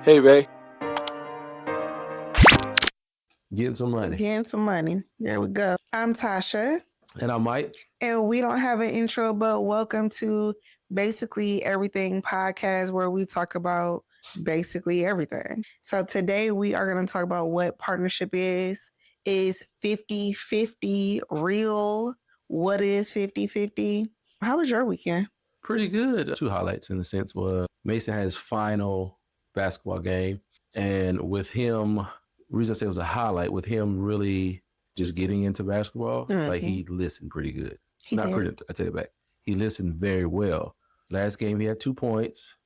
Hey, Ray. Getting some money. Getting some money. There we go. I'm Tasha. And I'm Mike. And we don't have an intro, but welcome to Basically Everything podcast, where we talk about basically everything. So today we are going to talk about what partnership is. Is 50-50 real? What is 50-50? How was your weekend? Pretty good. Two highlights in the sense was Mason had his final basketball game. And with him, the reason I say it was a highlight, with him really just getting into basketball, like he listened pretty good. He Not did. pretty, I take it back. He listened very well. Last game he had 2 points,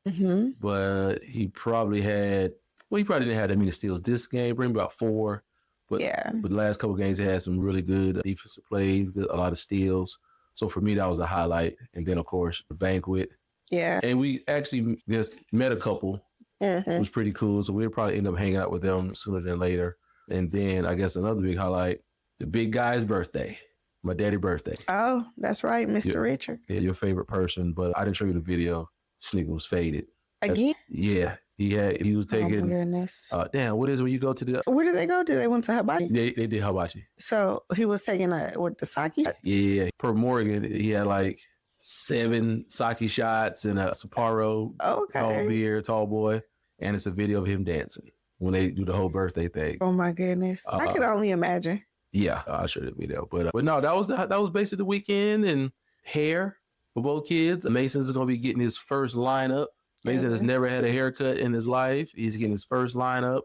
but he probably didn't have that many steals. This game, bring about 4. But Yeah. with the last couple of games, he had some really good defensive plays, a lot of steals. So for me, that was a highlight. And then, of course, the banquet. Yeah. And we actually just met a couple. It was pretty cool. So we'll probably end up hanging out with them sooner than later. And then I guess another big highlight, the big guy's birthday, my daddy's birthday. Oh, that's right, Mr. Richard. Yeah, your favorite person. But I didn't show you the video. Sneaker was faded. Again? Yeah. He was taking. Oh, my goodness. Damn, what is it when you go to the. Where did they go? Did they went to Hibachi? They did Hibachi. So he was taking the sake? Yeah. Per Morgan, he had like 7 sake shots and a Sapporo tall beer, tall boy. And it's a video of him dancing when they do the whole birthday thing. Oh my goodness. I could only imagine. Yeah, I'll show you the video. But no, that was basically the weekend and hair for both kids. Mason's going to be getting his first lineup. Mason has never had a haircut in his life. He's getting his first lineup.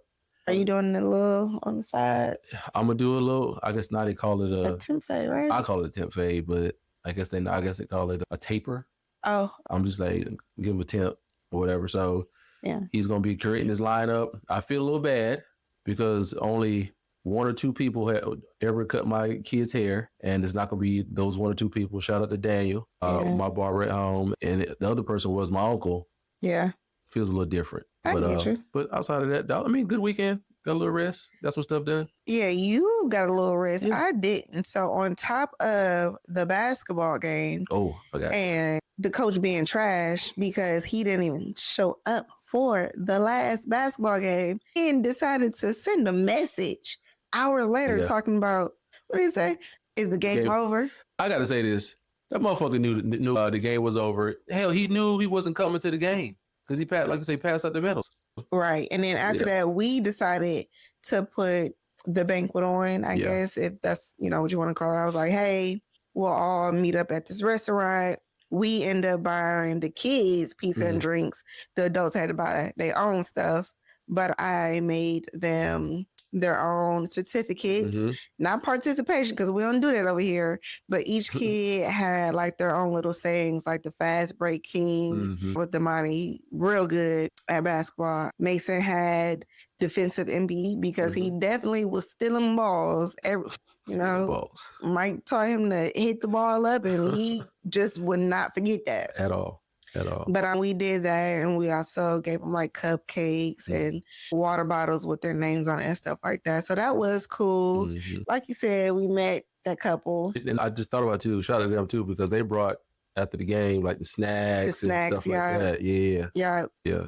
Are you doing a little on the side? I'm gonna do a little. I guess now they call it a temp fade, right? I call it a temp fade, but I guess they call it a taper. Oh, I'm just like give him a temp or whatever. So yeah, he's gonna be creating his lineup. I feel a little bad because only 1 or 2 people have ever cut my kid's hair, and it's not gonna be those 1 or 2 people. Shout out to Daniel, my barber at home, and the other person was my uncle. Yeah. Feels a little different. I get you. But outside of that, I mean, good weekend. Got a little rest. Got some stuff done. Yeah, you got a little rest. Yeah. I didn't. So on top of the basketball game, forgot. And the coach being trash because he didn't even show up for the last basketball game and decided to send a message hours later talking about, what did he say? Is the game over? I got to say this. That motherfucker knew the game was over. Hell, he knew he wasn't coming to the game because he passed out the medals. Right. And then after that, we decided to put the banquet on, I guess, if that's, what you want to call it. I was like, hey, we'll all meet up at this restaurant. We end up buying the kids pizza and drinks. The adults had to buy their own stuff, but I made them their own certificates, not participation, because we don't do that over here, but each kid had like their own little sayings, like the fast break king with Damani, real good at basketball. Mason had defensive MB because he definitely was stealing balls. Mike taught him to hit the ball up, and he just would not forget that at all. But we did that, and we also gave them like cupcakes and water bottles with their names on it and stuff like that. So that was cool. Like you said, we met that couple. And I just thought about too, shout out to them too, because they brought after the game like the snacks and stuff like that. Yeah.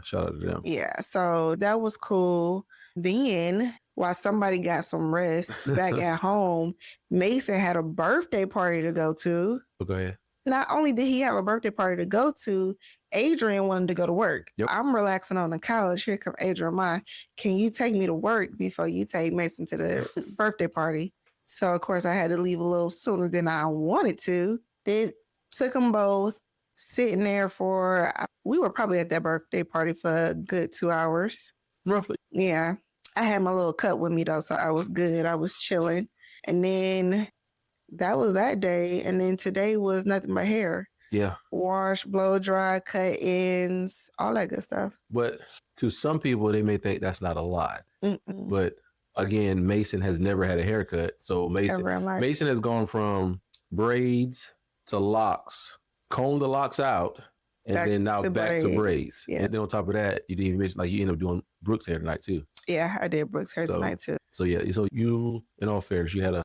Shout out to them. Yeah. So that was cool. Then while somebody got some rest back at home, Mason had a birthday party to go to. Go ahead. Not only did he have a birthday party to go to, Adrian wanted to go to work. I'm relaxing on the couch. Here come Adrian. Can you take me to work before you take Mason to the birthday party? So, of course, I had to leave a little sooner than I wanted to. They took them both, sitting there we were probably at that birthday party for a good 2 hours. Roughly. Yeah. I had my little cup with me, though, so I was good. I was chilling. And then that was that day. And then today was nothing but hair. Yeah. Wash, blow dry, cut ends, all that good stuff. But to some people, they may think that's not a lot. But again, Mason has never had a haircut. So Mason has gone from braids to locks, comb the locks out, and then now back to braids. Yeah. And then on top of that, you didn't even mention, you ended up doing Brooke's hair tonight too. Yeah, I did Brooke's hair tonight too. So you, in all fairness, you had a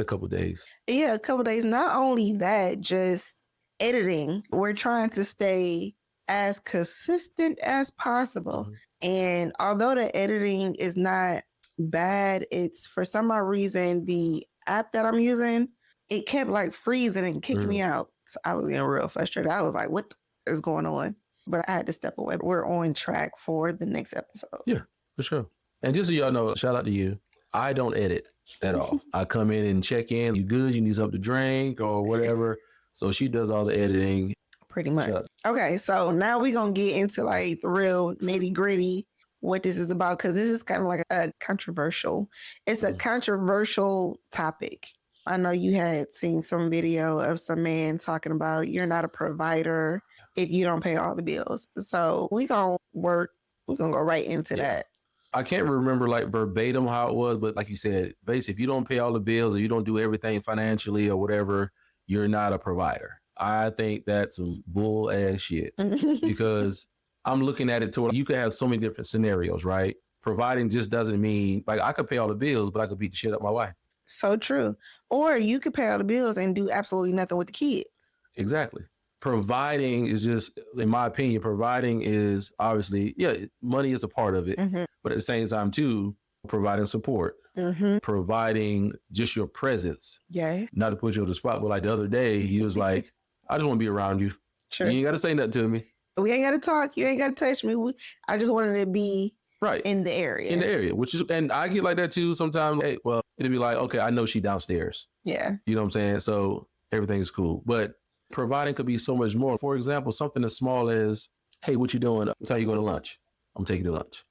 couple of days. Yeah, a couple of days. Not only that, just editing. We're trying to stay as consistent as possible. And although the editing is not bad, it's for some odd reason, the app that I'm using, it kept like freezing and kicking me out. So I was getting real frustrated. I was like, what is going on? But I had to step away. We're on track for the next episode. Yeah, for sure. And just so y'all know, shout out to you. I don't edit at all. I come in and check in. You good? You need something to drink or whatever. So she does all the editing. Pretty much. Okay, so now we're going to get into like the real nitty gritty, what this is about, because this is kind of like a controversial. It's a controversial topic. I know you had seen some video of some man talking about you're not a provider if you don't pay all the bills. So we're going to go right into that. I can't remember like verbatim how it was, but like you said, basically, if you don't pay all the bills or you don't do everything financially or whatever, you're not a provider. I think that's some bull ass shit because I'm looking at it to where you could have so many different scenarios, right? Providing just doesn't mean like I could pay all the bills, but I could beat the shit up my wife. So true. Or you could pay all the bills and do absolutely nothing with the kids. Exactly. Providing is just, in my opinion, providing is obviously, money is a part of it. But at the same time, too, providing support, providing just your presence. Yeah. Not to put you on the spot, but like the other day, he was like, I just want to be around you. Sure. You ain't got to say nothing to me. We ain't got to talk. You ain't got to touch me. I just wanted to be in the area. In the area, which is, and I get like that too sometimes. Hey, well, it'll be like, okay, I know she downstairs. Yeah. You know what I'm saying? So everything is cool. But providing could be so much more. For example, something as small as, hey, what you doing? What time you going to lunch? I'm taking you to lunch.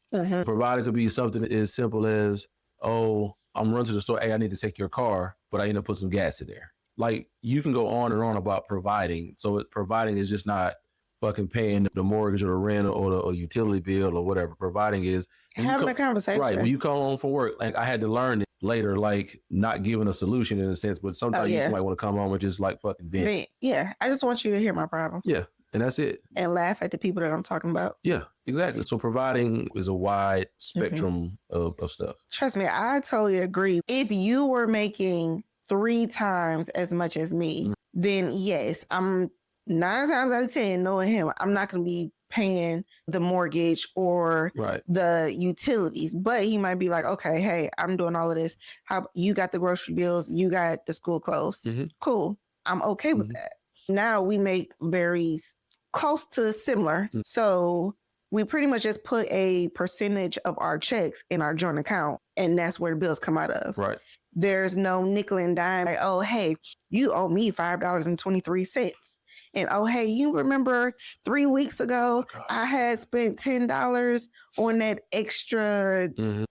Providing could be something as simple as, oh, I'm running to the store. Hey, I need to take your car, but I need to put some gas in there. Like, you can go on and on about providing. So providing is just not fucking paying the mortgage or the rent or the utility bill or whatever. Providing is having a conversation. Right. When you come home from work, like I had to learn it later, like not giving a solution in a sense, but sometimes you just might want to come home and just like fucking vent. Yeah. I just want you to hear my problems. Yeah. And that's it. And laugh at the people that I'm talking about. Yeah, exactly. So providing is a wide spectrum of stuff. Trust me, I totally agree. If you were making 3 times as much as me, then yes, I'm 9 times out of 10, knowing him, I'm not going to be paying the mortgage or the utilities. But he might be like, okay, hey, I'm doing all of this. How you got the grocery bills, you got the school clothes. Cool. I'm okay with that. Now we make very close to similar. So we pretty much just put a percentage of our checks in our joint account, and that's where the bills come out of. Right. There's no nickel and dime. Like, oh, hey, you owe me $5.23. And oh, hey, you remember 3 weeks ago, I had spent $10 on that extra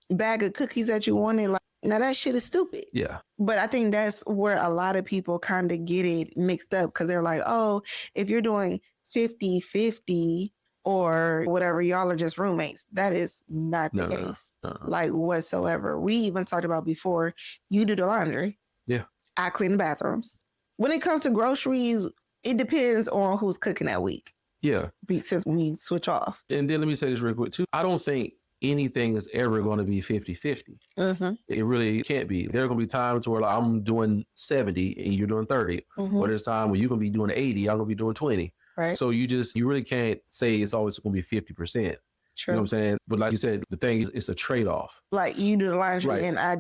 bag of cookies that you wanted. Like, now that shit is stupid. Yeah. But I think that's where a lot of people kind of get it mixed up because they're like, oh, if you're doing 50-50 or whatever, y'all are just roommates. That is not the case. No. Like whatsoever. We even talked about before, you do the laundry. Yeah. I clean the bathrooms. When it comes to groceries, it depends on who's cooking that week. Yeah. Since we switch off. And then let me say this real quick too. I don't think anything is ever going to be 50-50. It really can't be. There are going to be times where like, I'm doing 70 and you're doing 30. Or there's time when you're going to be doing 80, I'm going to be doing 20. Right. So you really can't say it's always going to be 50%. True. You know what I'm saying? But like you said, the thing is, it's a trade-off. Like you do the laundry and I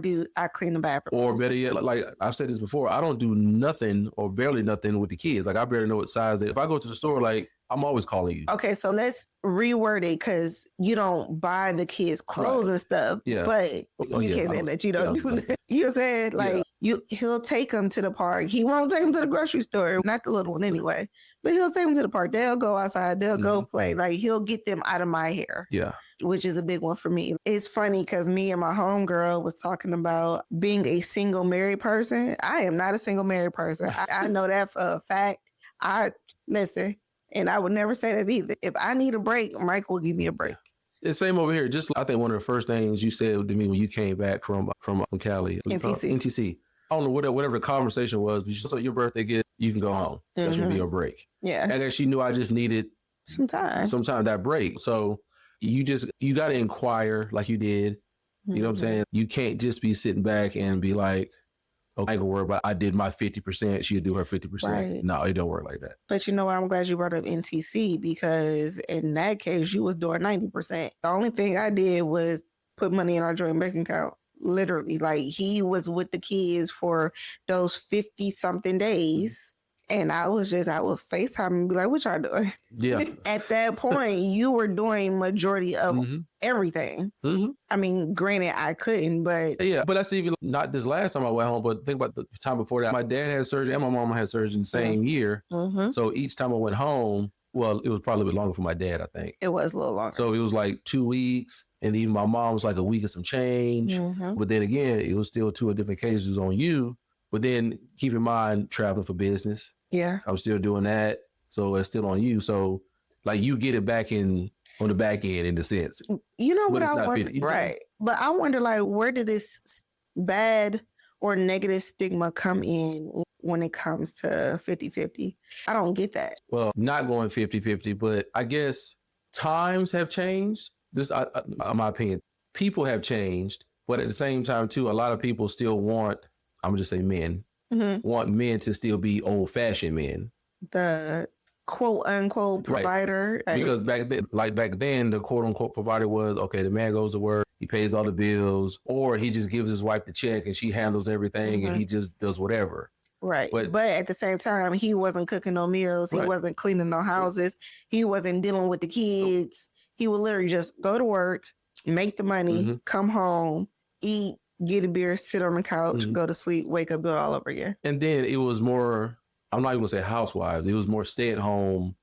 clean the bathroom. Or better yet, like I've said this before, I don't do nothing or barely nothing with the kids. Like I barely know what size if I go to the store, like I'm always calling you. Okay, so let's reword it because you don't buy the kids clothes and stuff. Yeah. But you can't say that you don't do that. You said like he'll take them to the park. He won't take them to the grocery store, not the little one anyway. But he'll take them to the park. They'll go outside. They'll go play. Like he'll get them out of my hair. Yeah. Which is a big one for me. It's funny because me and my homegirl was talking about being a single married person. I am not a single married person. I know that for a fact. Listen. And I would never say that either. If I need a break, Mike will give me a break. It's same over here. Just I think one of the first things you said to me when you came back from Cali. NTC. I don't know whatever the conversation was, but so your birthday gift, you can go home. That's gonna be your break. Yeah. And then she knew I just needed some time that break. So you got to inquire like you did. You know what I'm saying? You can't just be sitting back and be like, okay, I ain't gonna worry about, I did my 50%, she'll do her 50%. Right. No, it don't work like that. But you know what? I'm glad you brought up NTC, because in that case, you was doing 90%. The only thing I did was put money in our joint bank account. Literally, like, he was with the kids for those 50 something days. And I would FaceTime and be like, what y'all doing? Yeah. At that point, you were doing majority of everything. I mean, granted, I couldn't, but... Yeah, but that's even not this last time I went home, but think about the time before that. My dad had surgery and my mom had surgery in the same year. So each time I went home, well, it was probably a bit longer for my dad, I think. It was a little longer. So it was like 2 weeks. And even my mom was like a week and some change. But then again, it was still 2 different cases on you. But then keep in mind, traveling for business. Yeah. I'm still doing that. So it's still on you. So like, you get it back on the back end in the sense. You know what I wonder? Right. But I wonder, like, where did this bad or negative stigma come in when it comes to 50-50? I don't get that. Well, not going 50-50, but I guess times have changed. This, in my opinion, people have changed, but at the same time, too, a lot of people still want, I'm gonna just say men, want men to still be old-fashioned men. The quote-unquote provider. Right. Because back then, the quote-unquote provider was, okay, the man goes to work, he pays all the bills, or he just gives his wife the check and she handles everything and he just does whatever. Right. But at the same time, he wasn't cooking no meals. He wasn't cleaning no houses. He wasn't dealing with the kids. He would literally just go to work, make the money, come home, eat, get a beer, sit on the couch, go to sleep, wake up, do it all over again. And then it was more, I'm not even gonna say housewives, it was more stay-at-home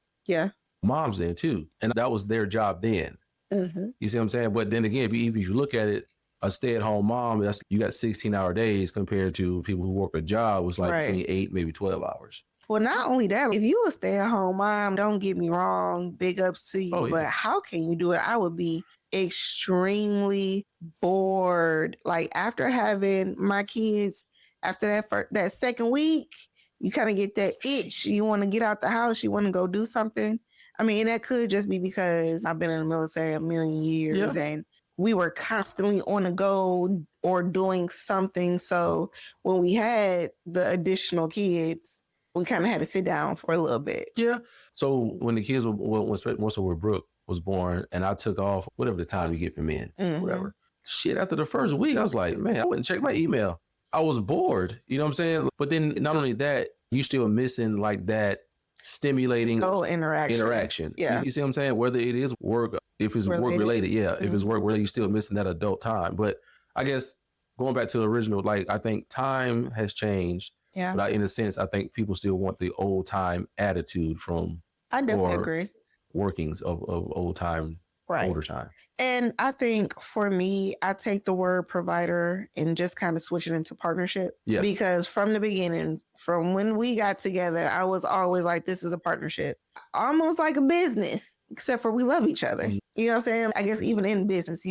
moms then too. And that was their job then. You see what I'm saying? But then again, if you look at it, a stay-at-home mom, you got 16-hour days compared to people who work a job was like 28, maybe 12 hours. Well, not only that, if you a stay-at-home mom, don't get me wrong, big ups to you, but how can you do it? I would be extremely bored. Like, after having my kids, after that second week, you kind of get that itch. You want to get out the house. You want to go do something. I mean, that could just be because I've been in the military a million years and we were constantly on the go or doing something. So when we had the additional kids, we kind of had to sit down for a little bit. Yeah. So when the kids were Brooke was born and I took off, whatever the time you get for men, whatever. Shit, after the first week, I was like, man, I wouldn't check my email. I was bored. You know what I'm saying? But then not only that, you still missing like that stimulating interaction. Yeah. You see what I'm saying? Whether it is work, if it's work related, if it's work related, you're still missing that adult time. But I guess going back to the original, like, I think time has changed. Yeah. But in a sense, I think people still want the old time attitude from I definitely agree. Workings of old time, older time. And I think for me, I take the word provider and just kind of switch it into partnership. Yeah. Because from the beginning, from when we got together, I was always like, this is a partnership. Almost like a business, except for we love each other. You know what I'm saying? I guess even in business,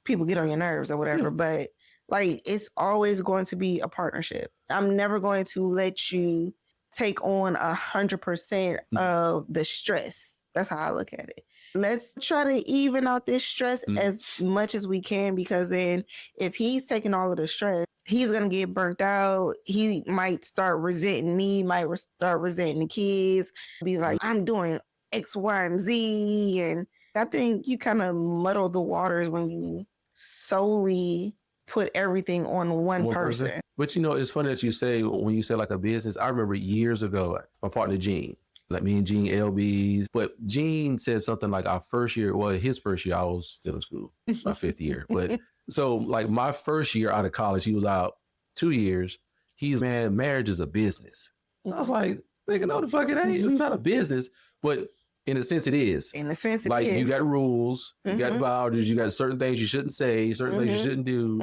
people get on your nerves or whatever, but like, it's always going to be a partnership. I'm never going to let you take on 100% of the stress. That's how I look at it. Let's try to even out this stress as much as we can, because then if he's taking all of the stress, he's going to get burnt out. He might start resenting me, might start resenting the kids, be like, I'm doing X, Y, and Z. And I think you kind of muddle the waters when you solely put everything on one person. But it's funny that you say, when you say like a business, I remember years ago, my partner Gene, like me and Gene LBs, but Gene said something like his first year, I was still in school, my fifth year. But so like my first year out of college, he was out 2 years. Man, marriage is a business. And I was like, nigga, no, the fuck it ain't. It's not a business, but in a sense, it is. In a sense, like, you got rules, you got boundaries, you got certain things you shouldn't say, certain things you shouldn't do.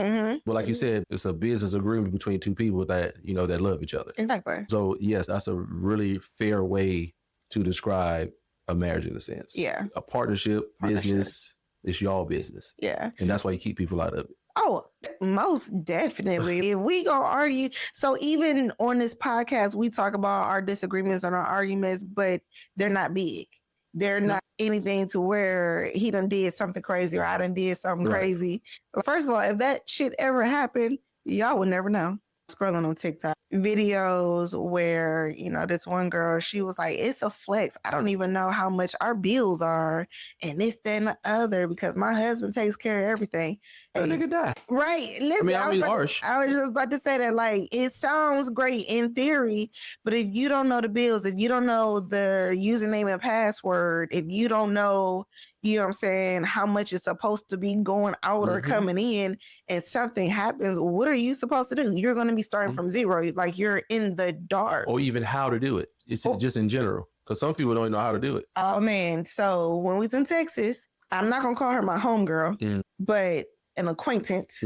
But like you said, it's a business agreement between two people that, that love each other. Exactly. So yes, that's a really fair way to describe a marriage in a sense. Yeah. A partnership. Business, it's y'all business. Yeah. And that's why you keep people out of it. Oh, most definitely. If we gonna argue, so even on this podcast, we talk about our disagreements and our arguments, but they're not big. They're not anything to where he done did something crazy or I done did something crazy. First of all, if that shit ever happened, y'all would never know. scrolling on TikTok videos where, you know, this one girl, she was like, it's a flex. I don't even know how much our bills are and this, that, and the other because my husband takes care of everything. That nigga die. Right. Listen, I was just about to say that, like, it sounds great in theory, but if you don't know the bills, if you don't know the username and password, if you don't know, you know what I'm saying, how much is supposed to be going out or coming in and something happens, what are you supposed to do? You're going to be starting from zero. Like, you're in the dark. Or even how to do it. It's just in general. Because some people don't even know how to do it. Oh, man. So when we was in Texas, I'm not going to call her my homegirl, but an acquaintance.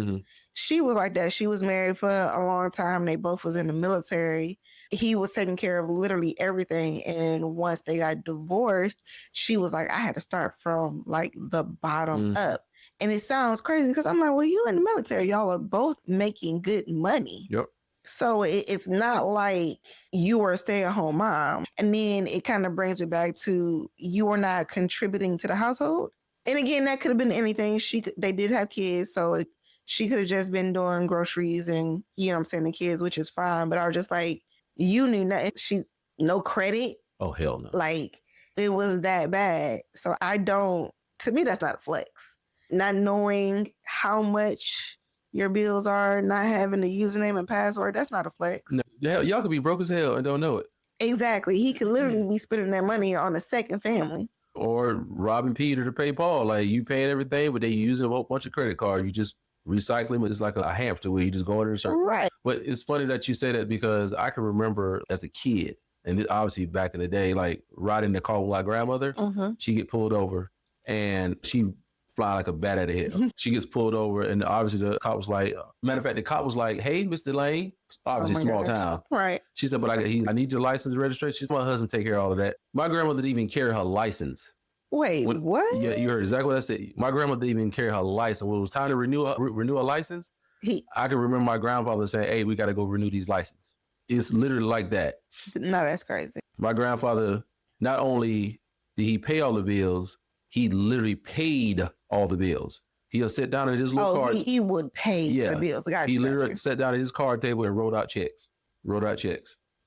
She was like that. She was married for a long time. They both was in the military. He was taking care of literally everything. And once they got divorced, she was like, I had to start from like the bottom up. And it sounds crazy because I'm like, well, you in the military. Y'all are both making good money. Yep. So it's not like you were a stay-at-home mom. And then it kind of brings me back to you are not contributing to the household. And again, that could have been anything. They did have kids, so she could have just been doing groceries and, you know what I'm saying, the kids, which is fine. But I was just like, you knew nothing. No credit. Oh, hell no. Like, it was that bad. So to me, that's not a flex. Not knowing how much your bills are, not having the username and password, that's not a flex. No, hell, y'all could be broke as hell and don't know it. Exactly. He could literally be spending that money on a second family. Or robbing Peter to pay Paul. Like, you paying everything, but they using a whole bunch of credit cards. You just recycle them. It's like a hamster where you just go in and circle. Right. But it's funny that you say that because I can remember as a kid, and obviously back in the day, like riding the car with my grandmother, she get pulled over and she fly like a bat out of hell. She gets pulled over and obviously the cop was like, matter of fact, the cop was like, hey, Mr. Lane, obviously small town. Right. She said, but I need your license and registration. She said, my husband take care of all of that. My grandmother didn't even carry her license. Wait, what? Yeah, you heard exactly what I said. My grandmother didn't even carry her license. When it was time to renew a license, I can remember my grandfather saying, hey, we got to go renew these licenses. It's literally like that. No, that's crazy. My grandfather, not only did he pay all the bills, he literally paid all the bills. He'll sit down at his little card. He would pay the bills. He literally sat down at his card table and wrote out checks.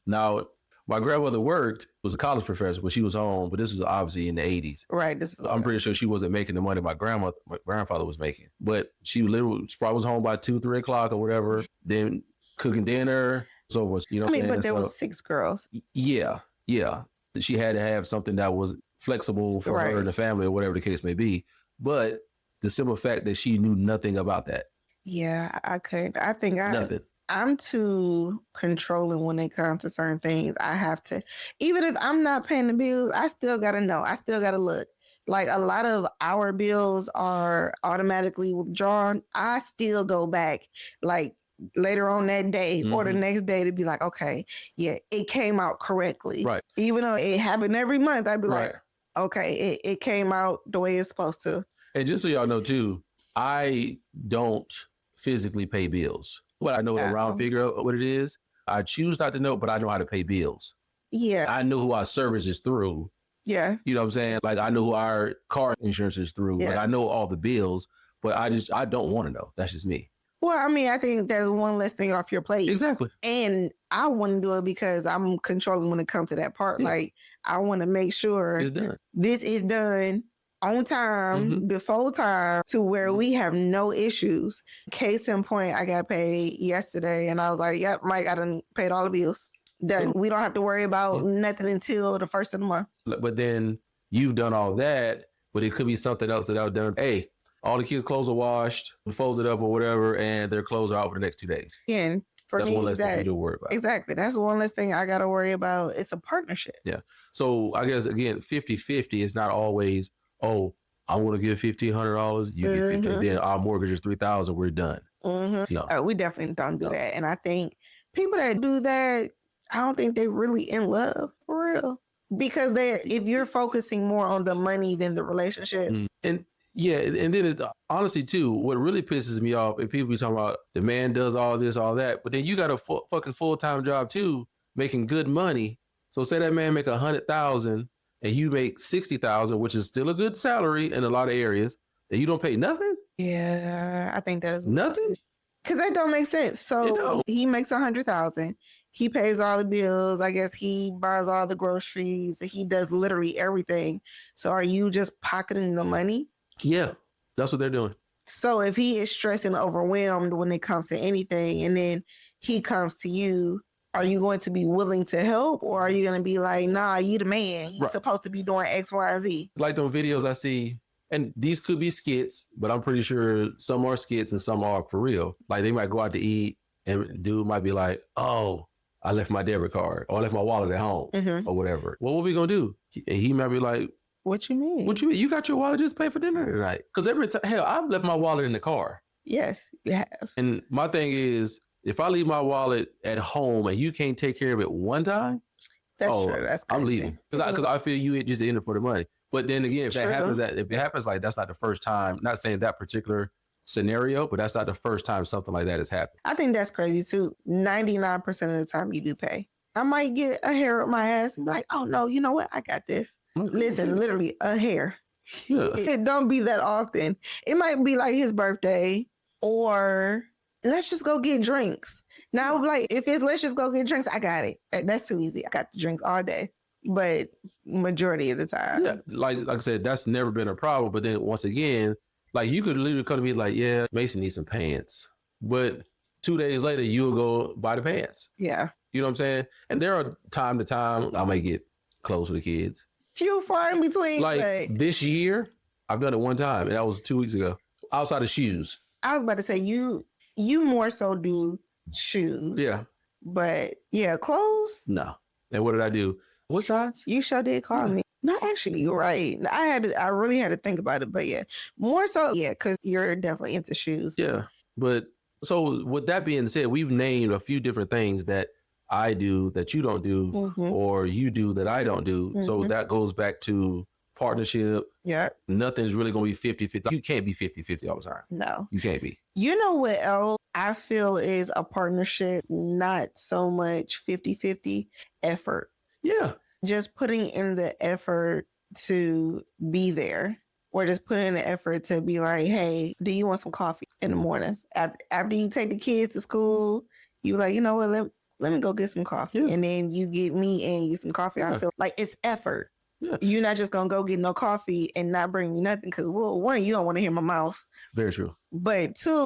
Now, my grandmother was a college professor, but she was home. But this was obviously in the 80s. Right. I'm pretty sure she wasn't making the money my grandfather was making. But she literally probably was home by 2, 3 o'clock or whatever. Then cooking dinner. So was, you know what I'm saying? But there was 6 girls. Yeah. She had to have something that was flexible for her and the family or whatever the case may be. But the simple fact that she knew nothing about that. Yeah, I couldn't. I think nothing. I'm too controlling when it comes to certain things. I have to, even if I'm not paying the bills, I still got to know. I still got to look. Like a lot of our bills are automatically withdrawn. I still go back like later on that day or the next day to be like, okay, yeah, it came out correctly. Right. Even though it happened every month, I'd be like, okay, it came out the way it's supposed to. And just so y'all know too, I don't physically pay bills. But I know a round figure of what it is. I choose not to know, but I know how to pay bills. Yeah. I know who our service is through. Yeah. You know what I'm saying? Like I know who our car insurance is through. Yeah. Like I know all the bills, but I don't want to know. That's just me. Well, I mean, I think there's one less thing off your plate. Exactly. And I want to do it because I'm controlling when it comes to that part. Yeah. Like I want to make sure it's done. This is done on time, before time, to where we have no issues. Case in point, I got paid yesterday and I was like, yep, Mike, I done paid all the bills. Done. We don't have to worry about nothing until the first of the month. But then you've done all that, but it could be something else that I've done. Hey, all the kids' clothes are washed, folded up or whatever, and their clothes are out for the next 2 days. And for that's me, one less thing to worry about. Exactly. That's one less thing I got to worry about. It's a partnership. Yeah. So I guess, again, 50-50 is not always, oh, I'm going to give $1,500, you get $50, then our mortgage is $3,000, we're done. No. We definitely don't do that. And I think people that do that, I don't think they're really in love, for real. Because if you're focusing more on the money than the relationship. And yeah, and then honestly, too, what really pisses me off, if people be talking about the man does all this, all that, but then you got a fucking full-time job, too, making good money. So say that man make $100,000 and you make $60,000, which is still a good salary in a lot of areas, and you don't pay nothing? Yeah, I think that is nothing. Because that don't make sense. So he makes $100,000. He pays all the bills. I guess he buys all the groceries. He does literally everything. So are you just pocketing the money? Yeah, that's what they're doing. So if he is stressed and overwhelmed when it comes to anything, and then he comes to you, are you going to be willing to help, or are you going to be like, nah, you the man. You're supposed to be doing X, Y, and Z? Like those videos I see, and these could be skits, but I'm pretty sure some are skits and some are for real. Like they might go out to eat, and dude might be like, oh, I left my debit card, or I left my wallet at home, or whatever. Well, what we gonna do? He might be like, what you mean? What you mean? You got your wallet, just pay for dinner tonight. Because every time, hell, I've left my wallet in the car. Yes, you have. And my thing is, if I leave my wallet at home and you can't take care of it one time, that's true. That's crazy. I'm leaving. Because I feel you just in it for the money. But then again, if it happens like that's not the first time, not saying that particular scenario, but that's not the first time something like that has happened. I think that's crazy too. 99% of the time you do pay. I might get a hair up my ass and be like, oh no, you know what? I got this. Listen, literally a hair. Yeah. It don't be that often. It might be like his birthday, or let's just go get drinks. Now, like if it's let's just go get drinks, I got it. That's too easy. I got the drink all day. But majority of the time. Yeah. Like I said, that's never been a problem. But then once again, like you could literally come to me like, yeah, Mason needs some pants. But 2 days later, you'll go buy the pants. Yeah. You know what I'm saying? And there are time to time, I might get close with the kids. Few far in between. Like this year, I've done it one time, and that was 2 weeks ago. Outside of shoes. I was about to say, you more so do shoes. Yeah. But yeah, clothes? No. And what did I do? What size? You sure did call me. No, actually, you're right. I really had to think about it, but yeah. More so, yeah, because you're definitely into shoes. Yeah. But so with that being said, we've named a few different things that I do that you don't do, or you do that I don't do. So that goes back to partnership. Yeah. Nothing's really going to be 50-50. You can't be 50-50 all the time. No. You can't be. You know what else I feel is a partnership, not so much 50-50 effort. Yeah. Just putting in the effort to be there, or just putting in the effort to be like, hey, do you want some coffee in the mornings? After you take the kids to school, you like, you know what, let me go get some coffee. Yeah. And then you get me and you some coffee. Yeah. I feel like it's effort. Yeah. You're not just going to go get no coffee and not bring me nothing because, well, one, you don't want to hear my mouth. Very true. But two,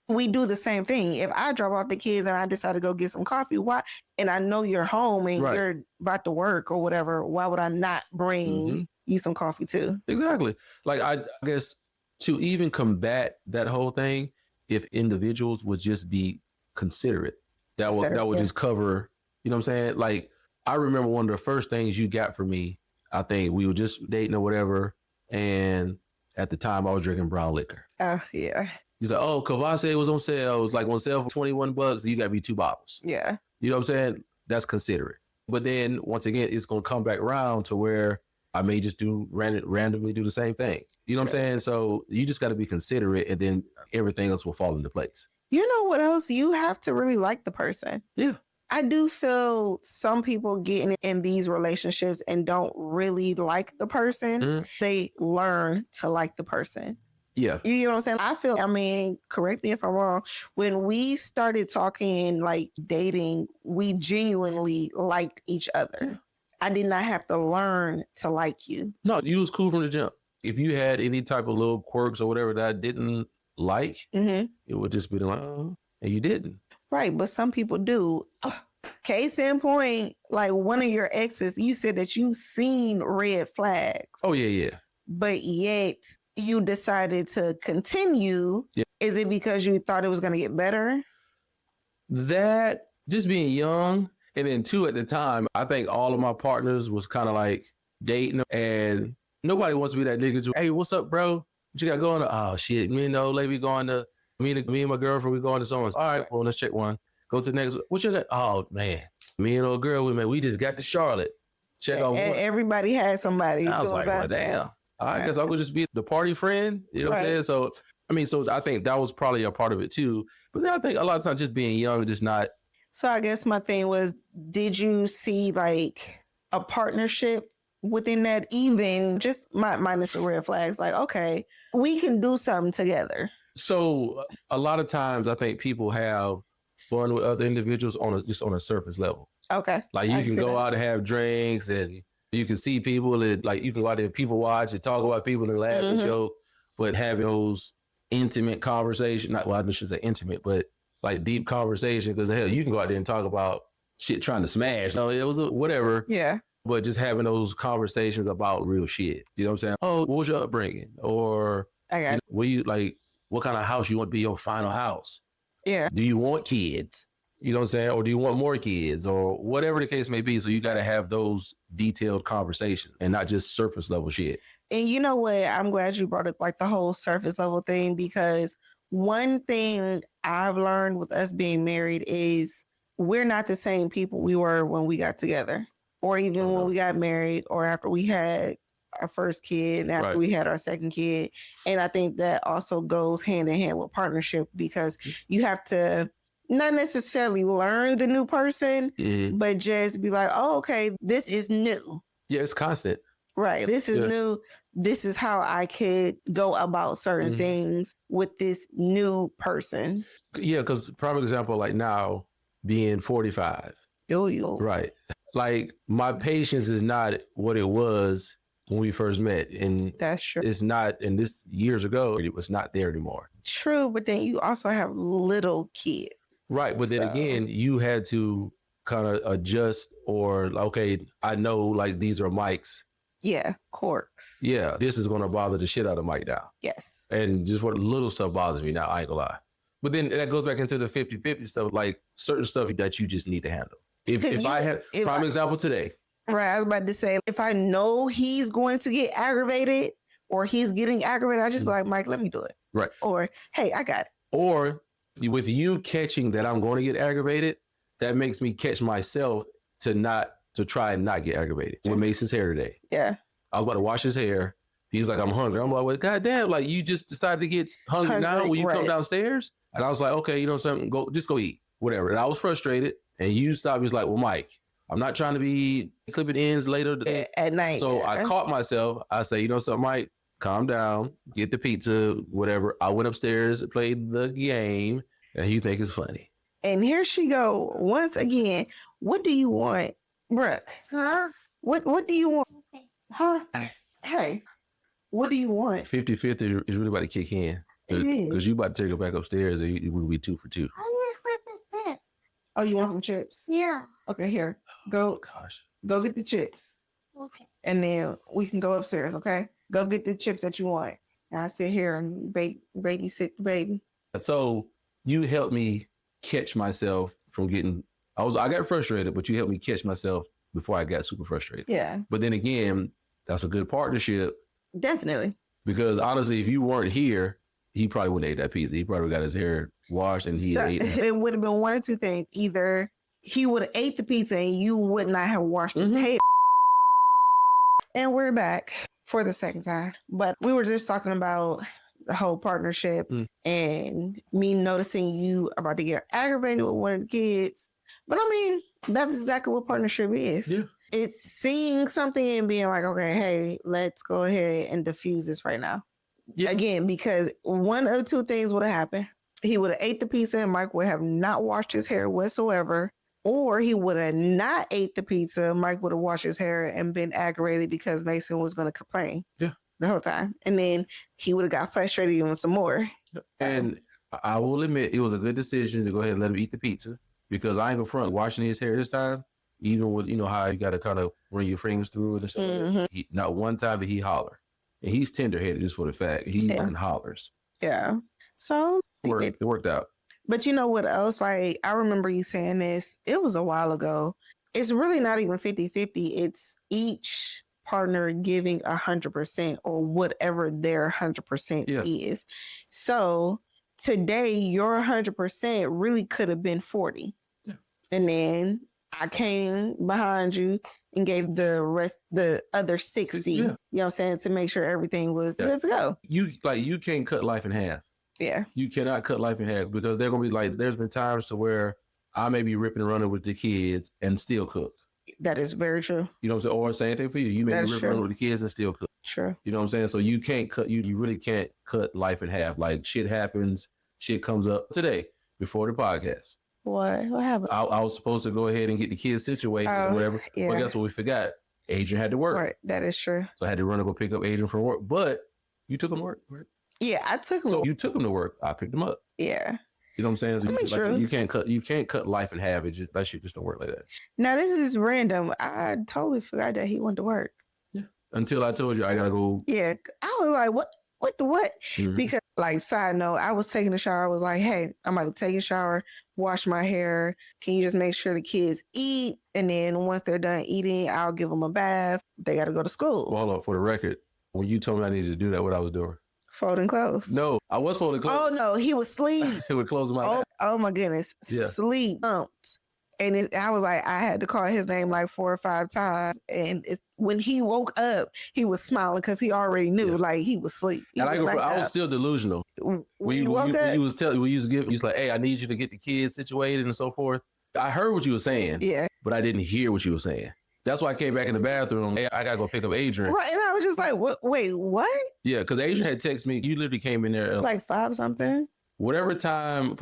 we do the same thing. If I drop off the kids and I decide to go get some coffee, why? And I know you're home and you're about to work or whatever, why would I not bring you some coffee too? Exactly. Like, I guess to even combat that whole thing, if individuals would just be considerate, that would just cover, you know what I'm saying? Like, I remember one of the first things you got for me, I think we were just dating or whatever. And at the time I was drinking brown liquor. Oh, yeah. He's like, oh, Kvasse was on sale. It was like on sale for $21. You got me 2 bottles. Yeah. You know what I'm saying? That's considerate. But then once again, it's going to come back around to where I may just randomly do the same thing. You know what I'm saying? So you just got to be considerate, and then everything else will fall into place. You know what else? You have to really like the person. Yeah. I do feel some people get in these relationships and don't really like the person. They learn to like the person. Yeah. You know what I'm saying? I mean, correct me if I'm wrong. When we started talking, like dating, we genuinely liked each other. I did not have to learn to like you. No, you was cool from the jump. If you had any type of little quirks or whatever that I didn't like, it would just be like, oh, and you didn't. Right. But some people do. Case in point, like one of your exes, you said that you seen red flags. Oh, yeah. But yet you decided to continue. Yeah. Is it because you thought it was going to get better? That, just being young. And then two, at the time, I think all of my partners was kind of like dating, and nobody wants to be that nigga to, hey, what's up, bro? What you got going? Oh, shit. Me and the old lady going to, me and my girlfriend, we going to someone's. All right, well, let's check one. Go to the next. What you got? Oh, man. Me and old girl, we just got to Charlotte. Check out. Everybody had somebody. I was like, well, damn. I guess I could just be the party friend. You know what I'm saying? So, I think that was probably a part of it too. But then I think a lot of times just being young, just not. So I guess my thing was, did you see like a partnership within that, even just minus the red flags? Like, okay, we can do something together. So a lot of times I think people have fun with other individuals just on a surface level. Okay. Like you can go out and have drinks and you can see people that like you can go out there and people watch and talk about people and laugh and joke, but having those intimate conversations, I shouldn't say intimate, but like deep conversation, because hell, you can go out there and talk about shit trying to smash. No, it was whatever. Yeah. But just having those conversations about real shit. You know what I'm saying? Oh, what was your upbringing? Or what kind of house you want to be your final house? Yeah. Do you want kids? You know what I'm saying? Or do you want more kids? Or whatever the case may be. So you got to have those detailed conversations and not just surface level shit. And you know what? I'm glad you brought up like the whole surface level thing, because one thing I've learned with us being married is we're not the same people we were when we got together, or even when we got married, or after we had our first kid and after we had our second kid. And I think that also goes hand in hand with partnership, because you have to not necessarily learn the new person, but just be like, oh, okay, this is new. Yeah, it's constant. Right. This is new. This is how I could go about certain things with this new person. Yeah, because prime example, like now being 45. Right. Like my patience is not what it was when we first met. And that's true. It's not, and this years ago, it was not there anymore. True, but then you also have little kids. Right. But then again, you had to kind of adjust or, okay, I know like these are Mike's. Yeah, corks. Yeah, this is going to bother the shit out of Mike now. Yes. And just what little stuff bothers me now, I ain't gonna lie. But then that goes back into the 50-50 stuff, like certain stuff that you just need to handle. If I had, prime example today. Right, I was about to say, if I know he's going to get aggravated or he's getting aggravated, I just be like, Mike, let me do it. Right. Or, hey, I got it. Or with you catching that I'm going to get aggravated, that makes me catch myself to try and not get aggravated. With Mason's hair today. Yeah. I was about to wash his hair. He's like, I'm hungry. I'm like, well, goddamn, like you just decided to get hungry now when you come downstairs? And I was like, okay, you know something, go eat, whatever. And I was frustrated. And you stopped. He was like, well, Mike, I'm not trying to be clipping ends later today. At night. So I caught myself. I say, you know something, Mike, calm down, get the pizza, whatever. I went upstairs and played the game, and you think it's funny. And here she go once again. What do you want, Brooke? Huh? What do you want? Okay. Huh? Hey, what do you want? 50-50 is really about to kick in. Because you about to take her back upstairs and it will be 2 for 2. I want flipping chips. Oh, you want some chips? Yeah. Okay, here. Go. Oh, gosh. Go get the chips. Okay. And then we can go upstairs, okay? Go get the chips that you want. And I sit here and babysit the baby. So you helped me catch myself from getting, I got frustrated, but you helped me catch myself before I got super frustrated. Yeah. But then again, that's a good partnership. Definitely. Because honestly, if you weren't here, he probably wouldn't have ate that pizza. He probably got his hair washed and he ate it. It would have been one or two things. Either he would have ate the pizza and you would not have washed his hair. And we're back for the second time. But we were just talking about the whole partnership and me noticing you about to get aggravated with one of the kids. But I mean, that's exactly what partnership is. Yeah. It's seeing something and being like, okay, hey, let's go ahead and diffuse this right now. Yeah. Again, because one of two things would have happened. He would have ate the pizza and Mike would have not washed his hair whatsoever. Or he would have not ate the pizza. Mike would have washed his hair and been aggravated because Mason was going to complain the whole time. And then he would have got frustrated even some more. And I will admit, it was a good decision to go ahead and let him eat the pizza, because I ain't gonna front washing his hair this time, even with, you know, how you got to kind of run your fingers through it and stuff. Mm-hmm. Not one time did he holler. And he's tender-headed, just for the fact. He hollers. Yeah. So it worked out. But you know what else? Like, I remember you saying this. It was a while ago. It's really not even 50-50. It's each partner giving 100% or whatever their 100% is. So today, your 100% really could have been 40. Yeah. And then I came behind you and gave the other 60, you know what I'm saying, to make sure everything was good to go. You can't cut life in half. Yeah. You cannot cut life in half, because they're going to be like, there's been times to where I may be ripping and running with the kids and still cook. That is very true. You know what I'm saying? Or same thing for you. You may be ripping and running with the kids and still cook. True. You know what I'm saying? So you can't cut, you really can't cut life in half. Like shit happens, shit comes up. Today, before the podcast. What happened? I was supposed to go ahead and get the kids situated or whatever. Yeah. But guess what we forgot? Adrian had to work. Right. That is true. So I had to run and go pick up Adrian from work. But you took him to work, right? Yeah, I took him. So you took him to work. I picked him up. Yeah. You know what I'm saying? So you can't cut life in half. That shit just don't work like that. Now this is random. I totally forgot that he went to work. Yeah. Until I told you I gotta go. Yeah. I was like, what? Mm-hmm. Because like side note, I was taking a shower. I was like, hey, I'm about to take a shower, wash my hair. Can you just make sure the kids eat? And then once they're done eating, I'll give them a bath. They got to go to school. Well, hold up, for the record, when you told me I needed to do that, what I was doing? Folding clothes. No, I was folding clothes. Oh no, he was asleep. He would close my eyes. Oh my goodness. Yeah. Sleep bumped. And I was like, I had to call his name like 4 or 5 times. And when he woke up, he was smiling because he already knew, like, he was asleep. And I was still delusional. When you was like, hey, I need you to get the kids situated and so forth. I heard what you were saying. Yeah. But I didn't hear what you were saying. That's why I came back in the bathroom. Hey, I got to go pick up Adrian. Right. And I was just like, wait, what? Yeah, because Adrian had texted me. You literally came in there. Like 5 something? Whatever time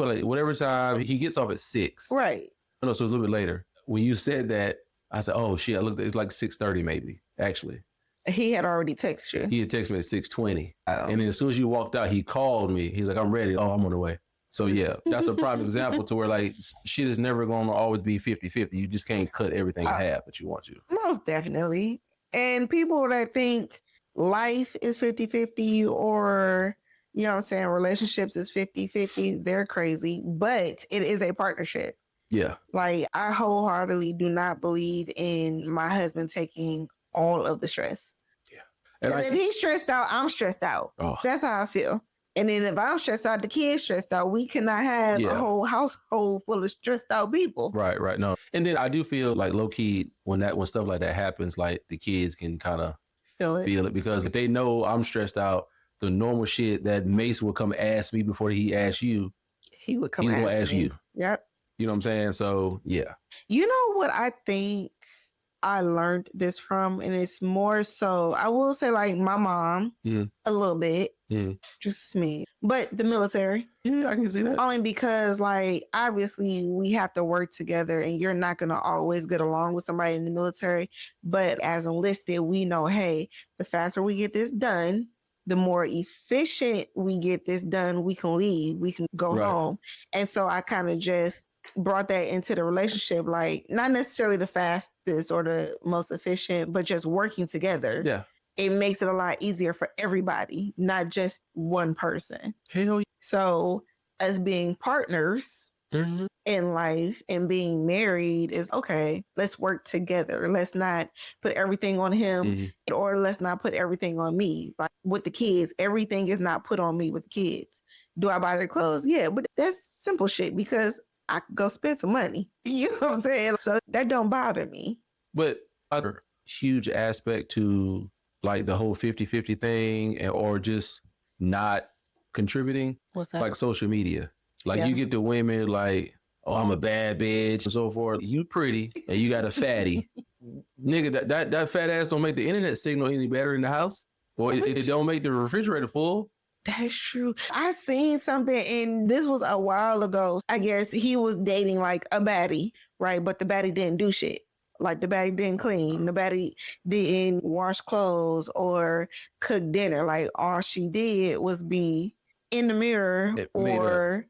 he gets off at 6. Right. No, so it was a little bit later. When you said that, I said, oh, shit. I looked, it's like 6:30 maybe, actually. He had already texted you. He had texted me at 6:20. Oh. And then as soon as you walked out, he called me. He's like, I'm ready. Oh, I'm on the way. So, yeah, that's a prime example to where, like, shit is never going to always be 50-50. You just can't cut everything in half that you want to. Most definitely. And people that think life is 50-50 or, you know what I'm saying, relationships is 50-50, they're crazy. But it is a partnership. Yeah. Like, I wholeheartedly do not believe in my husband taking all of the stress. Yeah. And if he's stressed out, I'm stressed out. Oh. That's how I feel. And then if I'm stressed out, the kids stressed out. We cannot have a whole household full of stressed out people. Right. No. And then I do feel like low key when stuff like that happens, like the kids can kind of feel it because if they know I'm stressed out, the normal shit that Mason would come ask me before he asks you, he's gonna ask you. Yep. You know what I'm saying? So, yeah. You know what I think I learned this from? And it's more so, I will say like my mom, a little bit, just me, but the military. Yeah, I can see that. Only because like, obviously we have to work together and you're not going to always get along with somebody in the military. But as enlisted, we know, hey, the faster we get this done, the more efficient we get this done, we can leave, we can go home. And so I kind of just brought that into the relationship, like not necessarily the fastest or the most efficient, but just working together. Yeah. It makes it a lot easier for everybody, not just one person. Hell yeah. So us being partners in life and being married is okay, let's work together. Let's not put everything on him or let's not put everything on me. Like with the kids, everything is not put on me with the kids. Do I buy their clothes? Yeah, but that's simple shit because I could go spend some money. You know what I'm saying? So that don't bother me. But other huge aspect to like the whole 50-50 thing or just not contributing. What's that? Like social media. Like you get the women like, oh, I'm a bad bitch and so forth. You pretty and you got a fatty. Nigga, that fat ass don't make the internet signal any better in the house. Or it don't make the refrigerator full. That's true. I seen something, and this was a while ago. I guess he was dating like a baddie, right? But the baddie didn't do shit. Like the baddie didn't clean. The baddie didn't wash clothes or cook dinner. Like all she did was be in the mirror or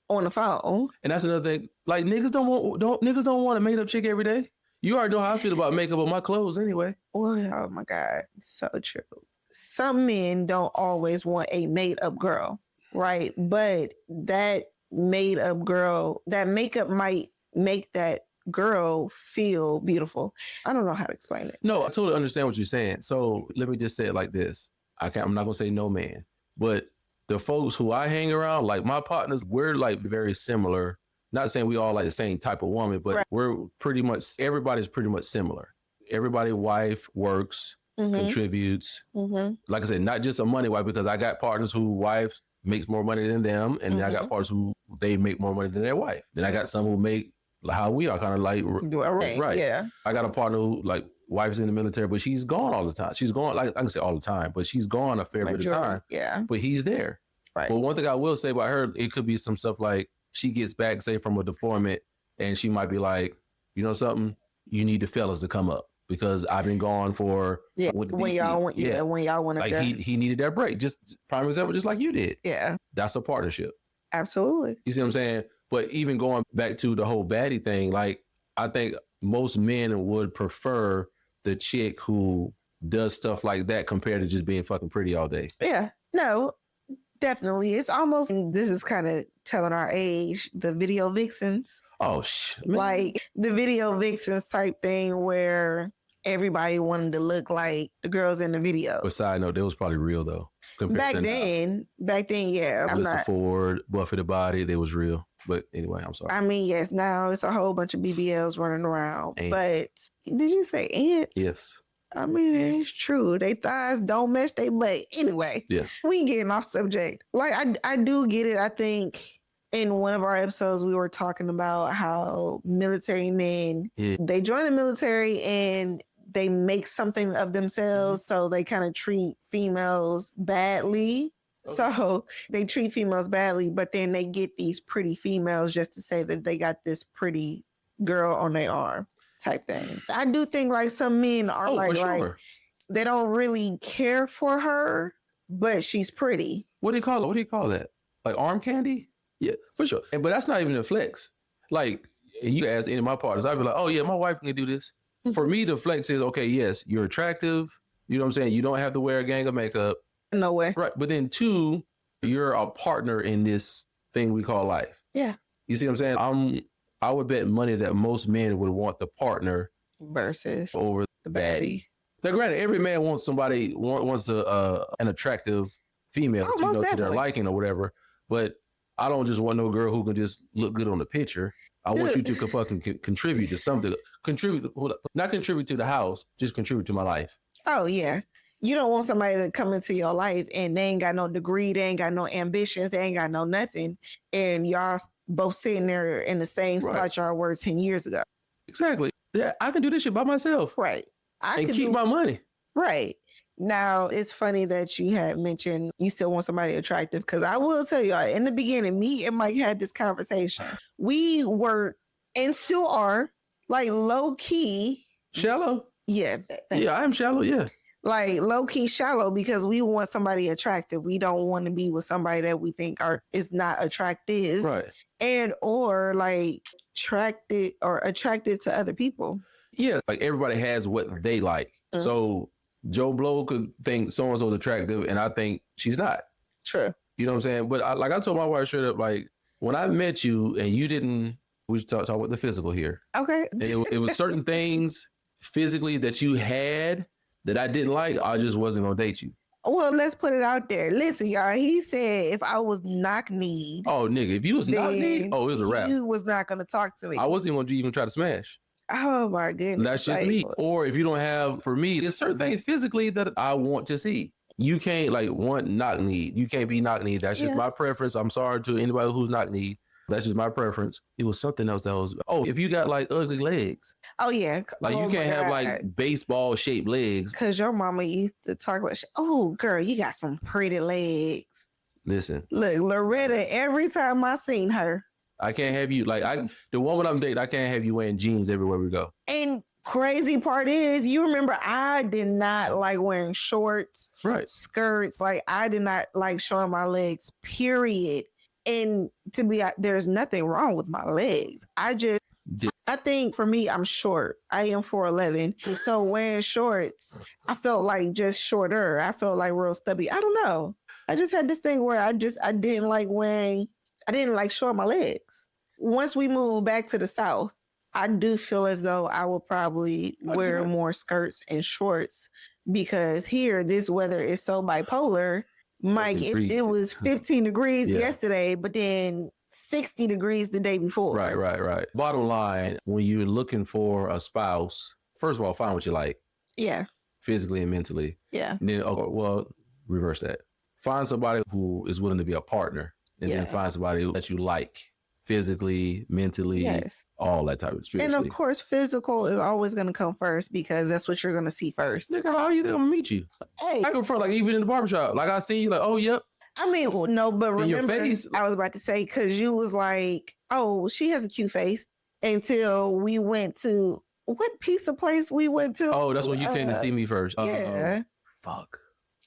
on the phone. And that's another thing. Like niggas don't want a made up chick every day. You already know how I feel about makeup on my clothes anyway. Oh my God. So true. Some men don't always want a made-up girl, right? But that made-up girl, that makeup might make that girl feel beautiful. I don't know how to explain it. No, I totally understand what you're saying. So let me just say it like this. I'm not going to say no man, but the folks who I hang around, like my partners, we're like very similar. Not saying we all like the same type of woman, but everybody's pretty much similar. Everybody's wife works, contributes. Like I said, not just a money wife, because I got partners who wife makes more money than them, and I got partners who they make more money than their wife. Then I got some who make how we are, kind of like right. Yeah, I got a partner who like wife's in the military, but she's gone all the time. She's gone, like I can say all the time, but she's gone a fair bit of time. Yeah. But he's there. Right. But one thing I will say about her, it could be some stuff like she gets back, say, from a deployment, and she might be like, you know something, you need the fellas to come up because I've been gone for when y'all went like he needed that break. Just prime example, just like you did. Yeah. That's a partnership. Absolutely. You see what I'm saying? But even going back to the whole baddie thing, like I think most men would prefer the chick who does stuff like that compared to just being fucking pretty all day. Yeah. No, definitely. It's almost, this is kind of telling our age, the video vixens. Oh, shit. Like the video vixens type thing where everybody wanted to look like the girls in the video. But side note, that was probably real though. Back then, yeah. Alyssa Ford, Buffy the Body, they was real. But anyway, I'm sorry. I mean, yes, now it's a whole bunch of BBLs running around. But did you say ants? Yes. I mean, it's true. They thighs don't match they butt. Anyway, yes. We getting off subject. Like, I do get it. I think in one of our episodes, we were talking about how military men, they join the military and they make something of themselves. So they kind of treat females badly. Okay. So they treat females badly, but then they get these pretty females just to say that they got this pretty girl on their arm type thing. I do think like some men are like they don't really care for her, but she's pretty. What do you call it? What do you call that? Like arm candy? Yeah, for sure. But that's not even a flex. Like you ask any of my partners, I'd be like, oh yeah, my wife can do this. For me, the flex is, okay, yes, you're attractive. You know what I'm saying? You don't have to wear a gang of makeup. No way. Right. But then 2, you're a partner in this thing we call life. Yeah. You see what I'm saying? I would bet money that most men would want the partner versus over the baddie. Now, granted, every man wants somebody, wants an attractive female to their liking or whatever. But I don't just want no girl who can just look good on the picture. I want you to fucking contribute to something. Not contribute to the house, just contribute to my life. Oh, yeah. You don't want somebody to come into your life and they ain't got no degree, they ain't got no ambitions, they ain't got no nothing. And y'all both sitting there in the same spot y'all were 10 years ago. Exactly. Yeah, I can do this shit by myself. Right. And keep my money. Right. Now, it's funny that you had mentioned you still want somebody attractive because I will tell you, in the beginning, me and Mike had this conversation. We were, and still are, like low-key. Shallow? Yeah. Yeah, I am shallow, yeah. Like low-key shallow because we want somebody attractive. We don't want to be with somebody that we think is not attractive. Right. And or like attractive to other people. Yeah, like everybody has what they like. Mm-hmm. So Joe Blow could think so-and-so's attractive and I think she's not. True. You know what I'm saying? But I told my wife straight up, like, when I met you and you didn't, we should talk about the physical here. Okay. It was certain things physically that you had that I didn't like, I just wasn't going to date you. Well, let's put it out there. Listen, y'all, he said if I was knock-kneed. Oh, nigga, if you was knock-kneed, it was a wrap. You was not going to talk to me. I wasn't going to even try to smash. Oh, my goodness. That's just me. Or if you don't have, for me, there's certain things physically that I want to see. You can't, like, want knock-kneed. You can't be knock-kneed. That's just my preference. I'm sorry to anybody who's knock-kneed. That's just my preference. It was something else that was, if you got like ugly legs. Oh, yeah. Like you can't have like baseball shaped legs. Because your mama used to talk about, oh, girl, you got some pretty legs. Listen. Look, Loretta, every time I seen her. I can't have you, like, the woman I'm dating, I can't have you wearing jeans everywhere we go. And crazy part is, you remember I did not like wearing shorts, skirts. Like I did not like showing my legs, period. And to be, there's nothing wrong with my legs. I think for me, I'm short. I am 4'11". So wearing shorts, I felt like just shorter. I felt like real stubby. I don't know. I just had this thing where I didn't like showing my legs. Once we moved back to the South, I do feel as though I will probably wear more skirts and shorts because here, this weather is so bipolar. Mike, it was 15 degrees yesterday, but then 60 degrees the day before. Right. Bottom line, when you're looking for a spouse, first of all, find what you like. Yeah. Physically and mentally. Yeah. And then, reverse that. Find somebody who is willing to be a partner and then find somebody that you like physically, mentally, yes, all that type of spiritually. And of course, physical is always going to come first because that's what you're going to see first. Nigga, how you think I'm gonna meet you? Hey, I go front like even in the barbershop. Like I see you, like, oh yep. I mean, no, but remember, your face. I was about to say because you was like, oh, she has a cute face until we went to what pizza place we went to. Oh, that's when you came to see me first. Yeah. Fuck.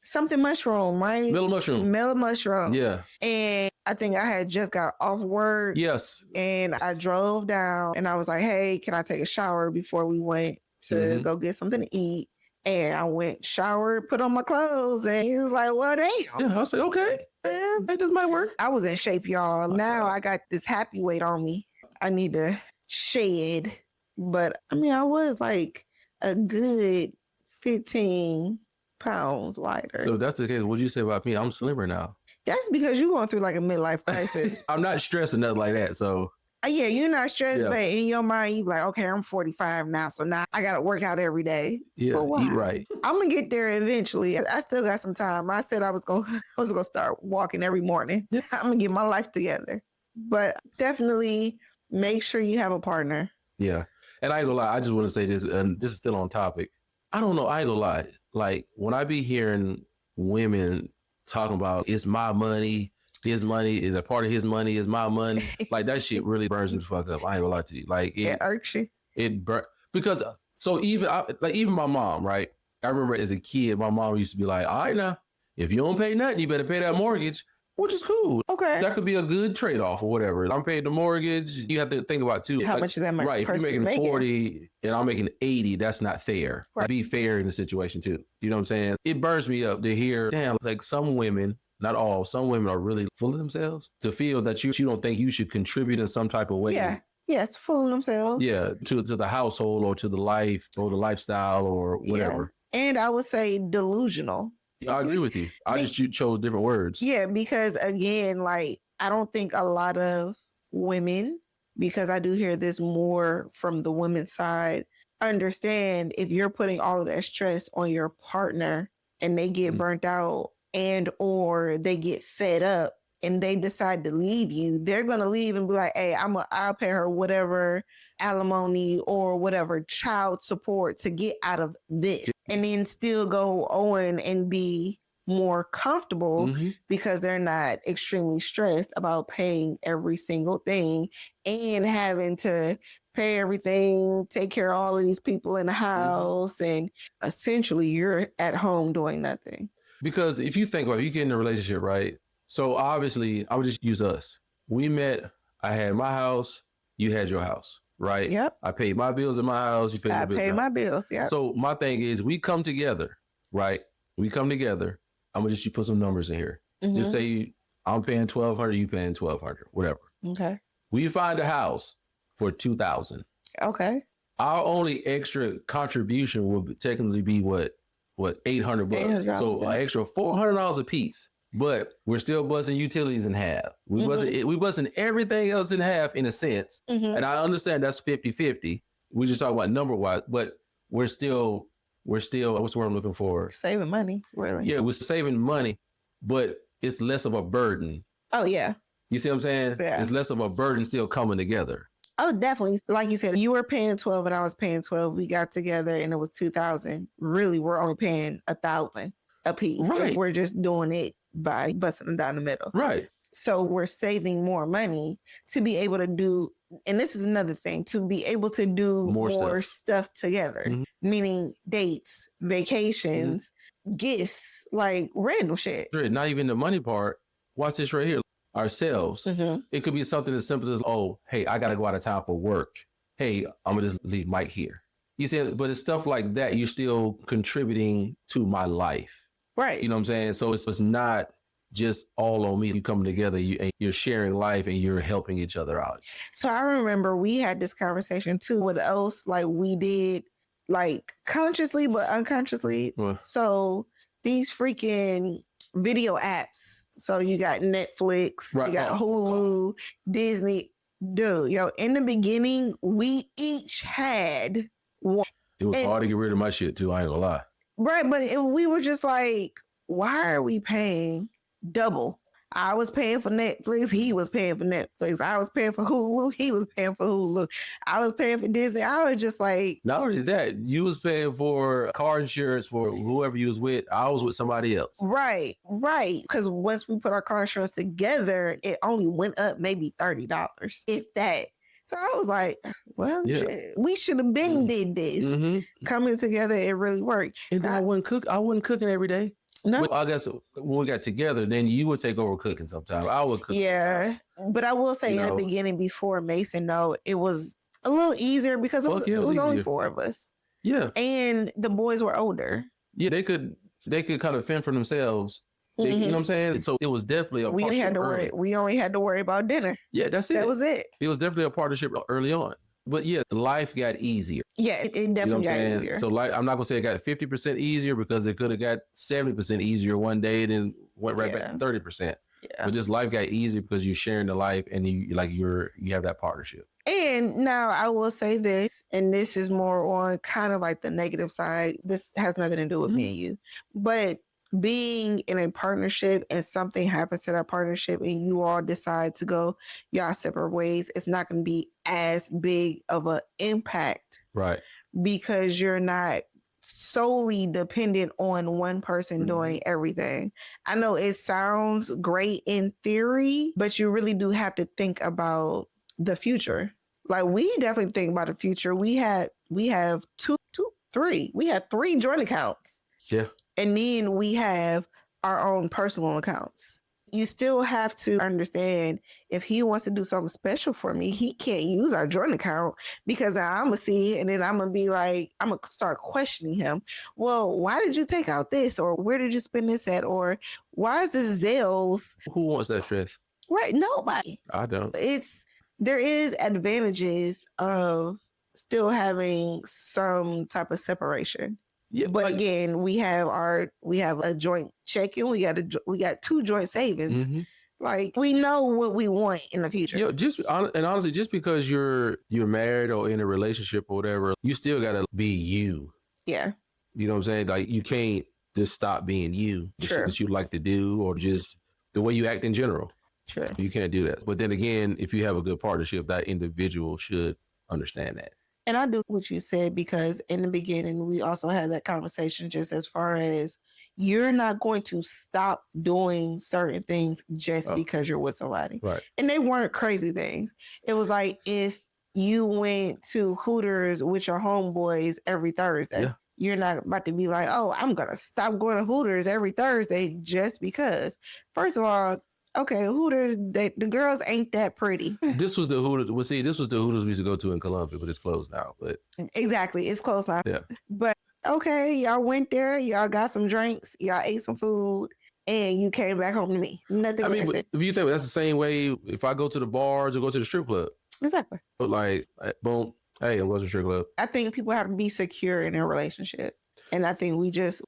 Something mushroom, right? Mellow mushroom. Mellow mushroom. Yeah. And I think I had just got off work. Yes. And I drove down and I was like, hey, can I take a shower before we went to go get something to eat? And I went, showered, put on my clothes, and he was like, well, damn. Yeah, I was like, okay. Hey, this might work. I was in shape, y'all. Now I got this happy weight on me. I need to shed. But I mean, I was like a good 15 pounds lighter. So if that's the case, what'd you say about me? I'm slimmer now. That's because you're going through like a midlife crisis. I'm not stressed or nothing like that. So yeah, you're not stressed, but in your mind, you're like, okay, I'm 45 now. So now I got to work out every day. Yeah, eat right. I'm going to get there eventually. I still got some time. I said I was going to start walking every morning. Yeah. I'm going to get my life together. But definitely make sure you have a partner. Yeah. And I ain't gonna lie, I just want to say this, and this is still on topic. I don't know, I ain't gonna lie. Like, when I be hearing women talking about, it's my money, his money, is a part of his money, is my money, like, that shit really burns me the fuck up. I ain't gonna lie to you. Like, it irks you. Because, so even my mom, right? I remember as a kid, my mom used to be like, all right now, if you don't pay nothing, you better pay that mortgage. Which is cool. Okay. That could be a good trade-off or whatever. I'm paying the mortgage. You have to think about, too. How much is that money? Right. If you're making 40 and I'm making 80, that's not fair. Right. Be fair in the situation, too. You know what I'm saying? It burns me up to hear, damn, like some women, not all, some women are really full of themselves to feel that you don't think you should contribute in some type of way. Yeah. Yes, full of themselves. Yeah. To the household or to the life or the lifestyle or whatever. Yeah. And I would say delusional. I agree with you. I just chose different words. Yeah, because again, like, I don't think a lot of women, because I do hear this more from the women's side, understand if you're putting all of that stress on your partner and they get burnt out and or they get fed up and they decide to leave you, they're going to leave and be like, hey, I'll pay her whatever alimony or whatever child support to get out of this. And then still go on and be more comfortable because they're not extremely stressed about paying every single thing and having to pay everything, take care of all of these people in the house. And essentially you're at home doing nothing. Because if you think about it, you get in a relationship, right? So obviously I would just use us. We met, I had my house, you had your house. Right. Yep. I paid my bills in my house. You paid your bills. I paid my bills. Yeah. So my thing is, we come together, right? We come together. I'm gonna just put some numbers in here. Just say I'm paying $1,200, you paying $1,200, whatever. Okay. We find a house for $2,000. Okay. Our only extra contribution will technically be what $800. So an extra $400 a piece. But we're still busting utilities in half. We busting everything else in half in a sense. And I understand that's 50-50. We just talk about number wise, but we're still what's the word I'm looking for? Saving money, really. Yeah, we're saving money, but it's less of a burden. Oh yeah. You see what I'm saying? Yeah. It's less of a burden still coming together. Oh, definitely. Like you said, you were paying 12 and I was paying 12. We got together and it was 2,000. Really, we're only paying 1,000 a piece. Right. We're just doing it by busting them down the middle. Right. So we're saving more money to be able to do, and this is another thing, to be able to do more stuff together, meaning dates, vacations, gifts, like random shit. Not even the money part. Watch this right here. Ourselves. It could be something as simple as, oh, hey, I got to go out of town for work. Hey, I'm going to just leave Mike here. You see, but it's stuff like that. You're still contributing to my life. Right. You know what I'm saying? So it's not just all on me. You coming together, you're sharing life and you're helping each other out. So I remember we had this conversation too. What else like we did, like consciously but unconsciously. So these freaking video apps. So you got Netflix, you got Hulu, Disney. Dude, in the beginning, we each had one. It was hard to get rid of my shit too. I ain't gonna lie. Right, but we were just like, why are we paying double? I was paying for Netflix. He was paying for Netflix. I was paying for Hulu. He was paying for Hulu. I was paying for Disney. I was just like... Not only that, you was paying for car insurance for whoever you was with. I was with somebody else. Right. Because once we put our car insurance together, it only went up maybe $30, if that. So I was like, well, we should have been did this. Mm-hmm. Coming together, it really worked. And I wasn't cooking every day. No, I guess when we got together, then you would take over cooking sometimes. I would cook. Yeah, but I will say in the beginning, before Mason, it was a little easier because it was only 4 of us. Yeah, and the boys were older. Yeah, they could kind of fend for themselves. You know what I'm saying? So it was definitely a partnership. We only had to worry about dinner. Yeah, that's it. That was it. It was definitely a partnership early on. But yeah, life got easier. Yeah, it definitely got easier. So I'm not going to say it got 50% easier because it could have got 70% easier one day and then went right back to 30%. Yeah. But just life got easier because you're sharing the life and you have that partnership. And now I will say this, and this is more on kind of like the negative side. This has nothing to do with me and you. But being in a partnership and something happens to that partnership and you all decide to go y'all separate ways, it's not going to be as big of an impact. Right. Because you're not solely dependent on one person doing everything. I know it sounds great in theory, but you really do have to think about the future. Like we definitely think about the future. We have three joint accounts. Yeah. And then we have our own personal accounts. You still have to understand if he wants to do something special for me, he can't use our joint account because I'm going to see it and then I'm going to be like, I'm going to start questioning him. Well, why did you take out this? Or where did you spend this at? Or why is this Zales? Who wants that stress? Right. Nobody. I don't. There is advantages of still having some type of separation. Yeah, but again, we have a joint checking. We got 2 joint savings. Mm-hmm. Like we know what we want in the future. Honestly, just because you're married or in a relationship or whatever, you still gotta be you. Yeah. You know what I'm saying? Like you can't just stop being you. Sure. That you like to do or just the way you act in general. Sure. You can't do that. But then again, if you have a good partnership, that individual should understand that. And I do what you said because in the beginning, we also had that conversation just as far as you're not going to stop doing certain things just because you're with somebody. Right. And they weren't crazy things. It was like if you went to Hooters with your homeboys every Thursday, you're not about to be like, oh, I'm going to stop going to Hooters every Thursday just because. First of all, okay, Hooters, the girls ain't that pretty. This was the Hooters. Well, see, this was the Hooters we used to go to in Columbia, but it's closed now. But exactly, it's closed now. Yeah. But okay, y'all went there, y'all got some drinks, y'all ate some food, and you came back home to me. Nothing. I mean, but if you think that's the same way, if I go to the bars or go to the strip club, exactly. But like, boom, hey, I'm going to the strip club. I think people have to be secure in their relationship. And I think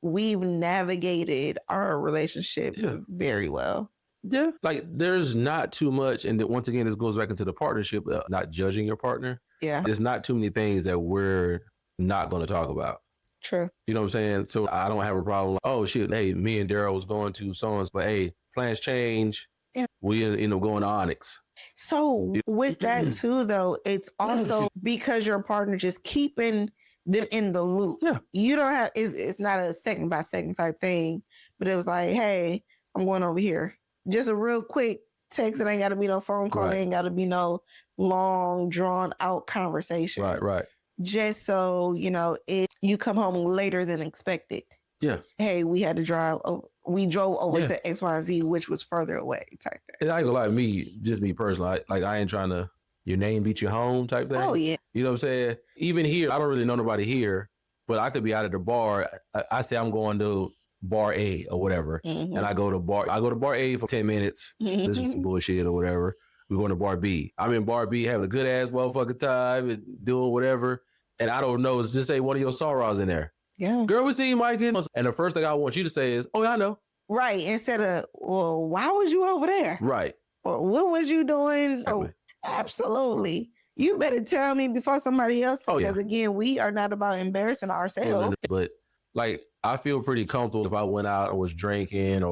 we've navigated our relationship very well. Yeah, like there's not too much. And once again, this goes back into the partnership, not judging your partner. Yeah. There's not too many things that we're not going to talk about. True. You know what I'm saying? So I don't have a problem. Like, oh, shit, hey, me and Daryl was going to so-and-so, but hey, plans change. Yeah. We end up going to Onyx. So with that too, though, it's also because your partner just keeping them in the loop. Yeah. You don't have, it's not a second by second type thing, but it was like, hey, I'm going over here. Just a real quick text. It ain't got to be no phone call. Right. It ain't got to be no long, drawn out conversation. Right. Just so, if you come home later than expected. Yeah. Hey, we had to drive. We drove over to XYZ, which was further away type thing. And I ain't gonna lie to me, just me personally. I ain't trying to, your name beat you home type thing. Oh, yeah. You know what I'm saying? Even here, I don't really know nobody here, but I could be out at the bar. I say I'm going to bar A or whatever. Mm-hmm. And I go to bar A for 10 minutes. This is some bullshit or whatever. We're going to bar B. I'm in bar B having a good ass motherfucking time and doing whatever. And I don't know, just say one of your sorrows in there. Yeah. Girl, we see you, Mike. And the first thing I want you to say is, oh, yeah, I know. Right. Instead of, well, why was you over there? Right. Or what was you doing? Exactly. Oh, absolutely. You better tell me before somebody else. Because again, we are not about embarrassing ourselves. But like, I feel pretty comfortable if I went out and was drinking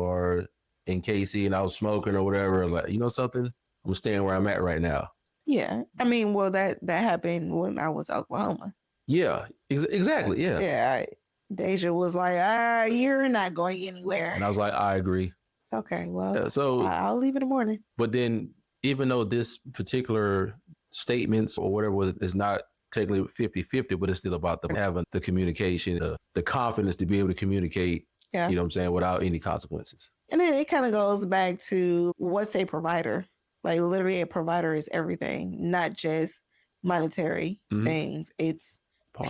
and in KC and I was smoking or whatever, like, you know something, I'm staying where I'm at right now. Yeah, I mean, well, that happened when I was in Oklahoma. Yeah, exactly. Yeah. Yeah. Deja was like, you're not going anywhere. And I was like, I agree. Okay, well, yeah, so I'll leave in the morning. But then, even though this particular statements or whatever is not technically 50-50, but it's still about having the communication, the confidence to be able to communicate, you know what I'm saying, without any consequences. And then it kind of goes back to what's a provider? Like literally a provider is everything, not just monetary things. It's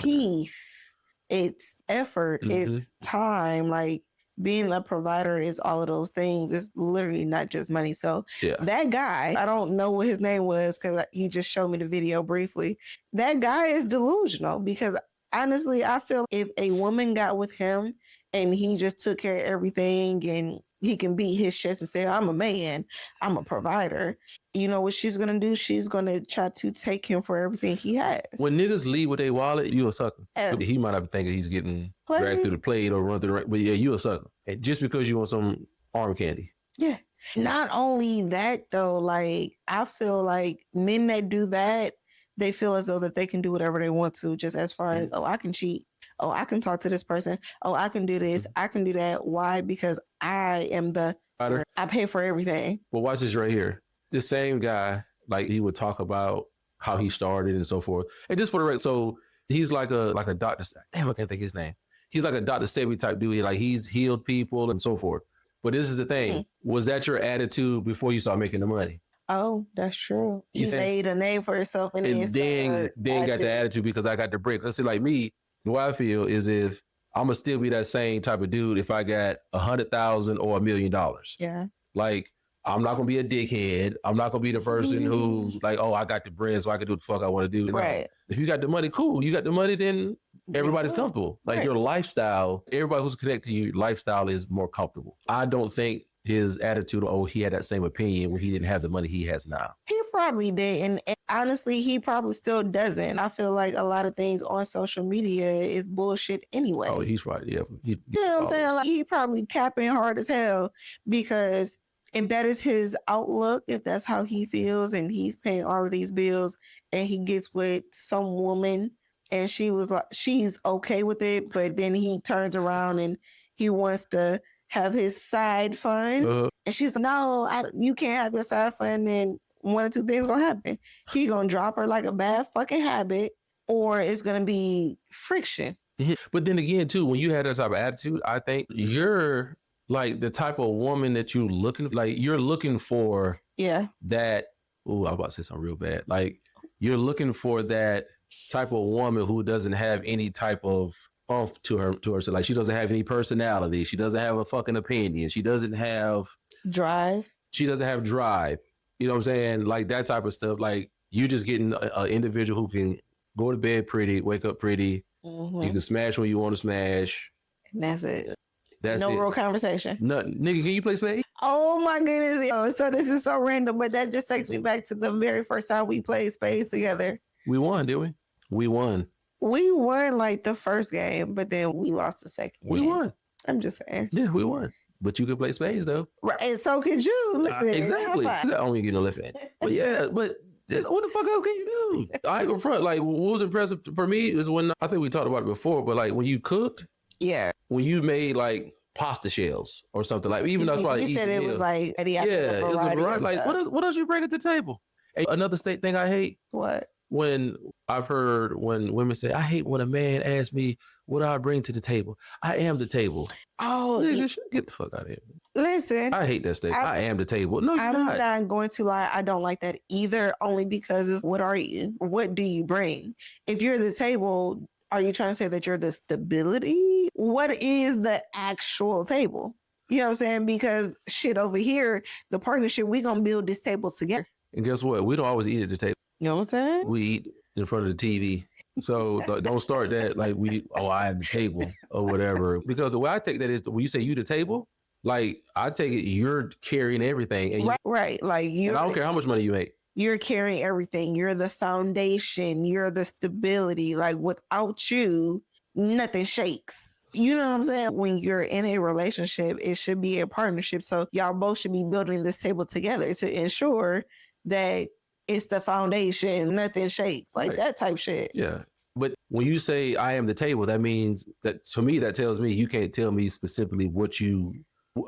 peace, it's effort, it's time. Like being a provider is all of those things. It's literally not just money. So that guy, I don't know what his name was because you just showed me the video briefly. That guy is delusional because honestly, I feel if a woman got with him and he just took care of everything and he can beat his chest and say, I'm a man, I'm a provider. You know what she's going to do? She's going to try to take him for everything he has. When niggas leave with their wallet, you a sucker. He might not be thinking he's getting dragged through the plate or run through the... But yeah, you a sucker. And just because you want some arm candy. Yeah. Not only that, though, like, I feel like men that do that, they feel as though that they can do whatever they want to, just as far as, I can cheat. Oh, I can talk to this person. Oh, I can do this. I can do that. Why? Because I am I pay for everything. Well, watch this right here. This same guy, like he would talk about how he started and so forth. And just for the record, so he's like a Dr. Damn, I can't think of his name. He's like a Dr. Sebi type dude. Like he's healed people and so forth. But this is the thing. Was that your attitude before you started making the money? Oh, that's true. He made a name for himself and then got the attitude because I got the break. Let's say like me, the way I feel is if I'm gonna still be that same type of dude if I got $100,000 or $1 million. Yeah. Like I'm not gonna be a dickhead. I'm not gonna be the person who's like, oh, I got the bread, so I can do what the fuck I want to do. Right. If you got the money, cool. You got the money, then everybody's comfortable. Like your lifestyle, everybody who's connected to you, your lifestyle is more comfortable. I don't think his attitude, he had that same opinion when he didn't have the money he has now. He probably did. And honestly, he probably still doesn't. I feel like a lot of things on social media is bullshit anyway. Oh, he's right. Yeah. You know what I'm saying? Like, he probably capping hard as hell because if that is his outlook, if that's how he feels and he's paying all of these bills and he gets with some woman and she was like, she's okay with it, but then he turns around and he wants to have his side fund. And she's like, no, you can't have your side fund. And one or two things gonna happen. He gonna drop her like a bad fucking habit, or it's gonna be friction. But then again, too, when you had that type of attitude, I think you're like the type of woman that you're looking for. Yeah. That. Oh, I was about to say something real bad. Like you're looking for that type of woman who doesn't have any type of to her. So like she doesn't have any personality. She doesn't have a fucking opinion. She doesn't have drive. She doesn't have drive. You know what I'm saying? Like that type of stuff. Like you just getting an individual who can go to bed pretty, wake up pretty. You can smash when you want to smash. And that's it. That's no real conversation. Nothing. Nigga, can you play spades? Oh my goodness. Yo, so this is so random, but that just takes me back to the very first time we played spades together. We won, did we? We won. We won like the first game, but then we lost the second game. We won. I'm just saying. Yeah, we won. But you could play spades though. Right. And so could you. Listen, exactly. I only get a left hand. But yeah, but what the fuck else can you do? I ain't gonna front. Like what was impressive for me is when I think we talked about it before, but like when you cooked, when you made like pasta shells or something, like even though it's probably you said it was like it was a variety. Like what else you bring to the table? And another thing I hate. What? When I've heard when women say, I hate when a man asks me what I bring to the table. I am the table. Oh, get the fuck out of here. Listen. I hate that statement. I am the table. No, I'm not going to lie. I don't like that either, only because it's what are you? What do you bring? If you're the table, are you trying to say that you're the stability? What is the actual table? You know what I'm saying? Because shit over here, the partnership, we going to build this table together. And guess what? We don't always eat at the table. You know what I'm saying? We eat in front of the TV. So don't start that like I am the table or whatever. Because the way I take that is when you say you the table, like I take it you're carrying everything. And right. Like you. I don't care how much money you make. You're carrying everything. You're the foundation. You're the stability. Like without you, nothing shakes. You know what I'm saying? When you're in a relationship, it should be a partnership. So y'all both should be building this table together to ensure that it's the foundation, nothing shakes, like that type shit. Yeah. But when you say I am the table, that means that, to me, that tells me you can't tell me specifically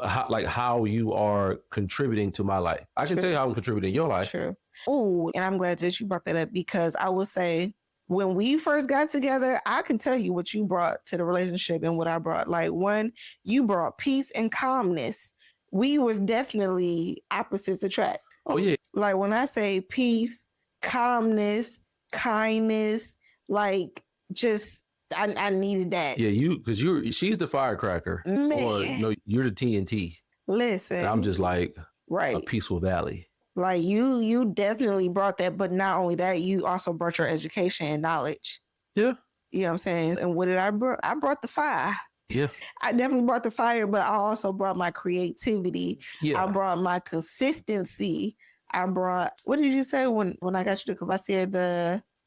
how you are contributing to my life. I can tell you how I'm contributing to your life. True. Oh, and I'm glad that you brought that up, because I will say, when we first got together, I can tell you what you brought to the relationship and what I brought. Like, one, you brought peace and calmness. We was definitely opposites attract. Oh, yeah. Like, when I say peace, calmness, kindness, like, just, I needed that. Yeah, because she's the firecracker. Man. Or, you're the TNT. Listen. And I'm just like a peaceful valley. Like, you definitely brought that, but not only that, you also brought your education and knowledge. Yeah. You know what I'm saying? And what did I bring? I brought the fire. Yeah. I definitely brought the fire, but I also brought my creativity. Yeah. I brought my consistency. I brought, what did you say when I got you to come? I said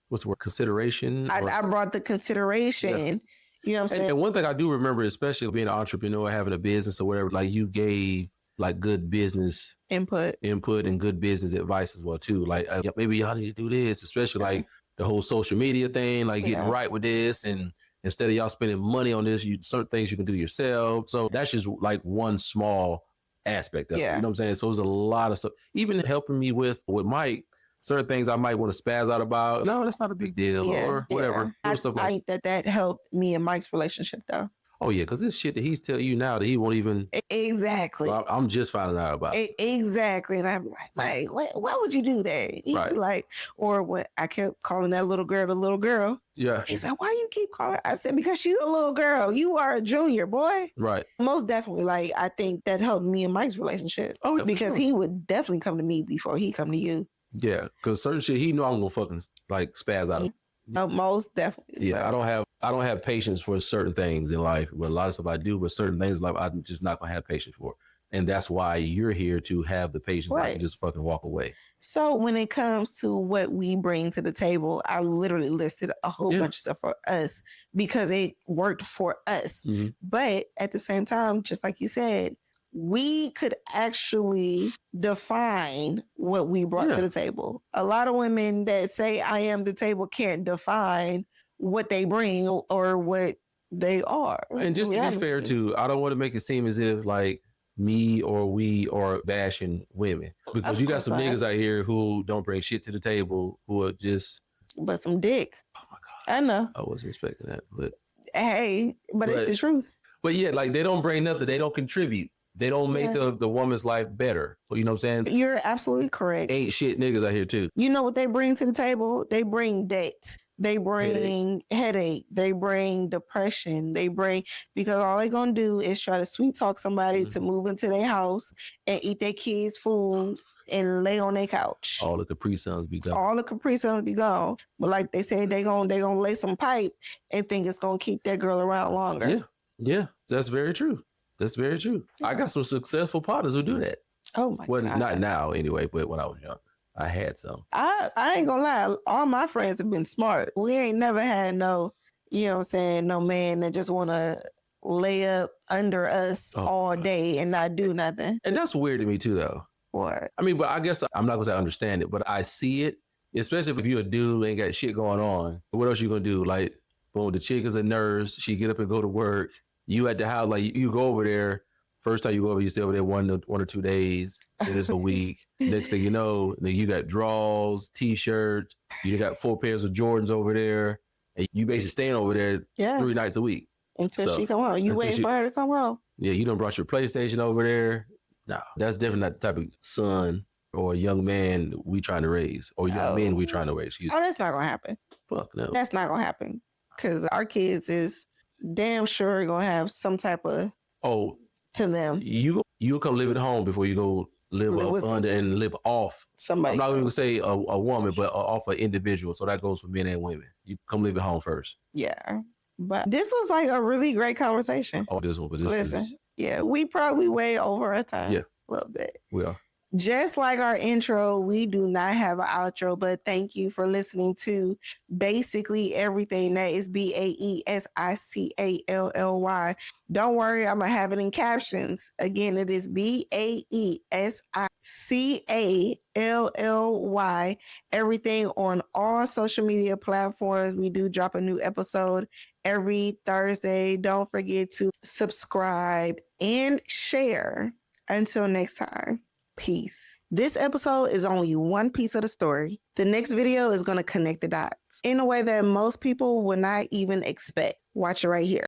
what's the word? Consideration? I brought the consideration. Yeah. You know what I'm saying? And one thing I do remember, especially being an entrepreneur, having a business or whatever, like, you gave like good business input and good business advice as well too. Like, maybe y'all need to do this, especially like the whole social media thing, like getting right with this, and instead of y'all spending money on this, certain things you can do yourself. So that's just like one small aspect of it. You know what I'm saying? So there's a lot of stuff, even helping me with Mike, certain things I might want to spaz out about. No, that's not a big deal, or whatever. I think that helped me and Mike's relationship though. Oh, yeah, because this shit that he's telling you now that he won't even... Exactly. Well, I'm just finding out about it. Exactly. And I'm like, why would you do that? Right. Like, or what I kept calling that little girl the little girl. Yeah. He said, why you keep calling her? I said, because she's a little girl. You are a junior, boy. Right. Most definitely. Like, I think that helped me and Mike's relationship. Oh, yeah, because he would definitely come to me before he come to you. Yeah, because certain shit, he know I'm going to fucking, like, spaz out of. No, most definitely. Yeah, I don't have patience for certain things in life. But a lot of stuff I do, but certain things in life I'm just not gonna have patience for. And that's why you're here to have the patience not to just fucking walk away. So when it comes to what we bring to the table, I literally listed a whole bunch of stuff for us because it worked for us. Mm-hmm. But at the same time, just like you said, we could actually define what we brought to the table. A lot of women that say I am the table can't define what they bring or what they are. And just to be fair too, I don't want to make it seem as if like me or we are bashing women, because you got some niggas out here who don't bring shit to the table, who are just... But some dick. Oh my God. I know. I wasn't expecting that, but... Hey, but it's the truth. But yeah, like they don't bring nothing. They don't contribute. They don't make the woman's life better. You know what I'm saying? You're absolutely correct. Ain't shit niggas out here too. You know what they bring to the table? They bring debt. They bring headache. They bring depression. They bring, because all they gonna do is try to sweet talk somebody to move into their house and eat their kids' food and lay on their couch. All the Capri Suns be gone. All the Capri Suns be gone. But like they said, they gonna lay some pipe and think it's gonna keep that girl around longer. Yeah, that's very true. That's very true. I got some successful partners who do that. Oh my God. Not now anyway, but when I was young, I had some. I ain't gonna lie. All my friends have been smart. We ain't never had no, you know what I'm saying, no man that just want to lay up under us all day and not do nothing. And that's weird to me too, though. What? I mean, but I guess I'm not gonna say I understand it, but I see it, especially if you're a dude and ain't got shit going on. What else you gonna do? Like, boom, the chick is a nurse. She get up and go to work. You at the house, like you go over there. First time you go over, you stay over there one or 2 days. Then it's a week. Next thing you know, then you got drawers, t-shirts. You got 4 pairs of Jordans over there, and you basically staying over there 3 nights a week until she come home. You waiting for her to come home? Yeah, you done brought your PlayStation over there. No, that's definitely not the type of son or young man we trying to raise, or young men we trying to raise. That's not gonna happen. Fuck no. That's not gonna happen, because our kids is damn sure gonna have some type of to them. You come live at home before you go live up under and live off somebody. I'm not even gonna say a woman, but off an individual. So that goes for men and women. You come live at home first. Yeah, but this was like a really great conversation. Oh, this one, but this is... Yeah, we probably way over our time. Yeah, a little bit. We are. Just like our intro, we do not have an outro, but thank you for listening to basically everything. That is BAESICALLY. Don't worry, I'm going to have it in captions. Again, it is BAESICALLY. Everything on all social media platforms. We do drop a new episode every Thursday. Don't forget to subscribe and share. Until next time. Peace. This episode is only one piece of the story. The next video is going to connect the dots in a way that most people would not even expect. Watch it right here.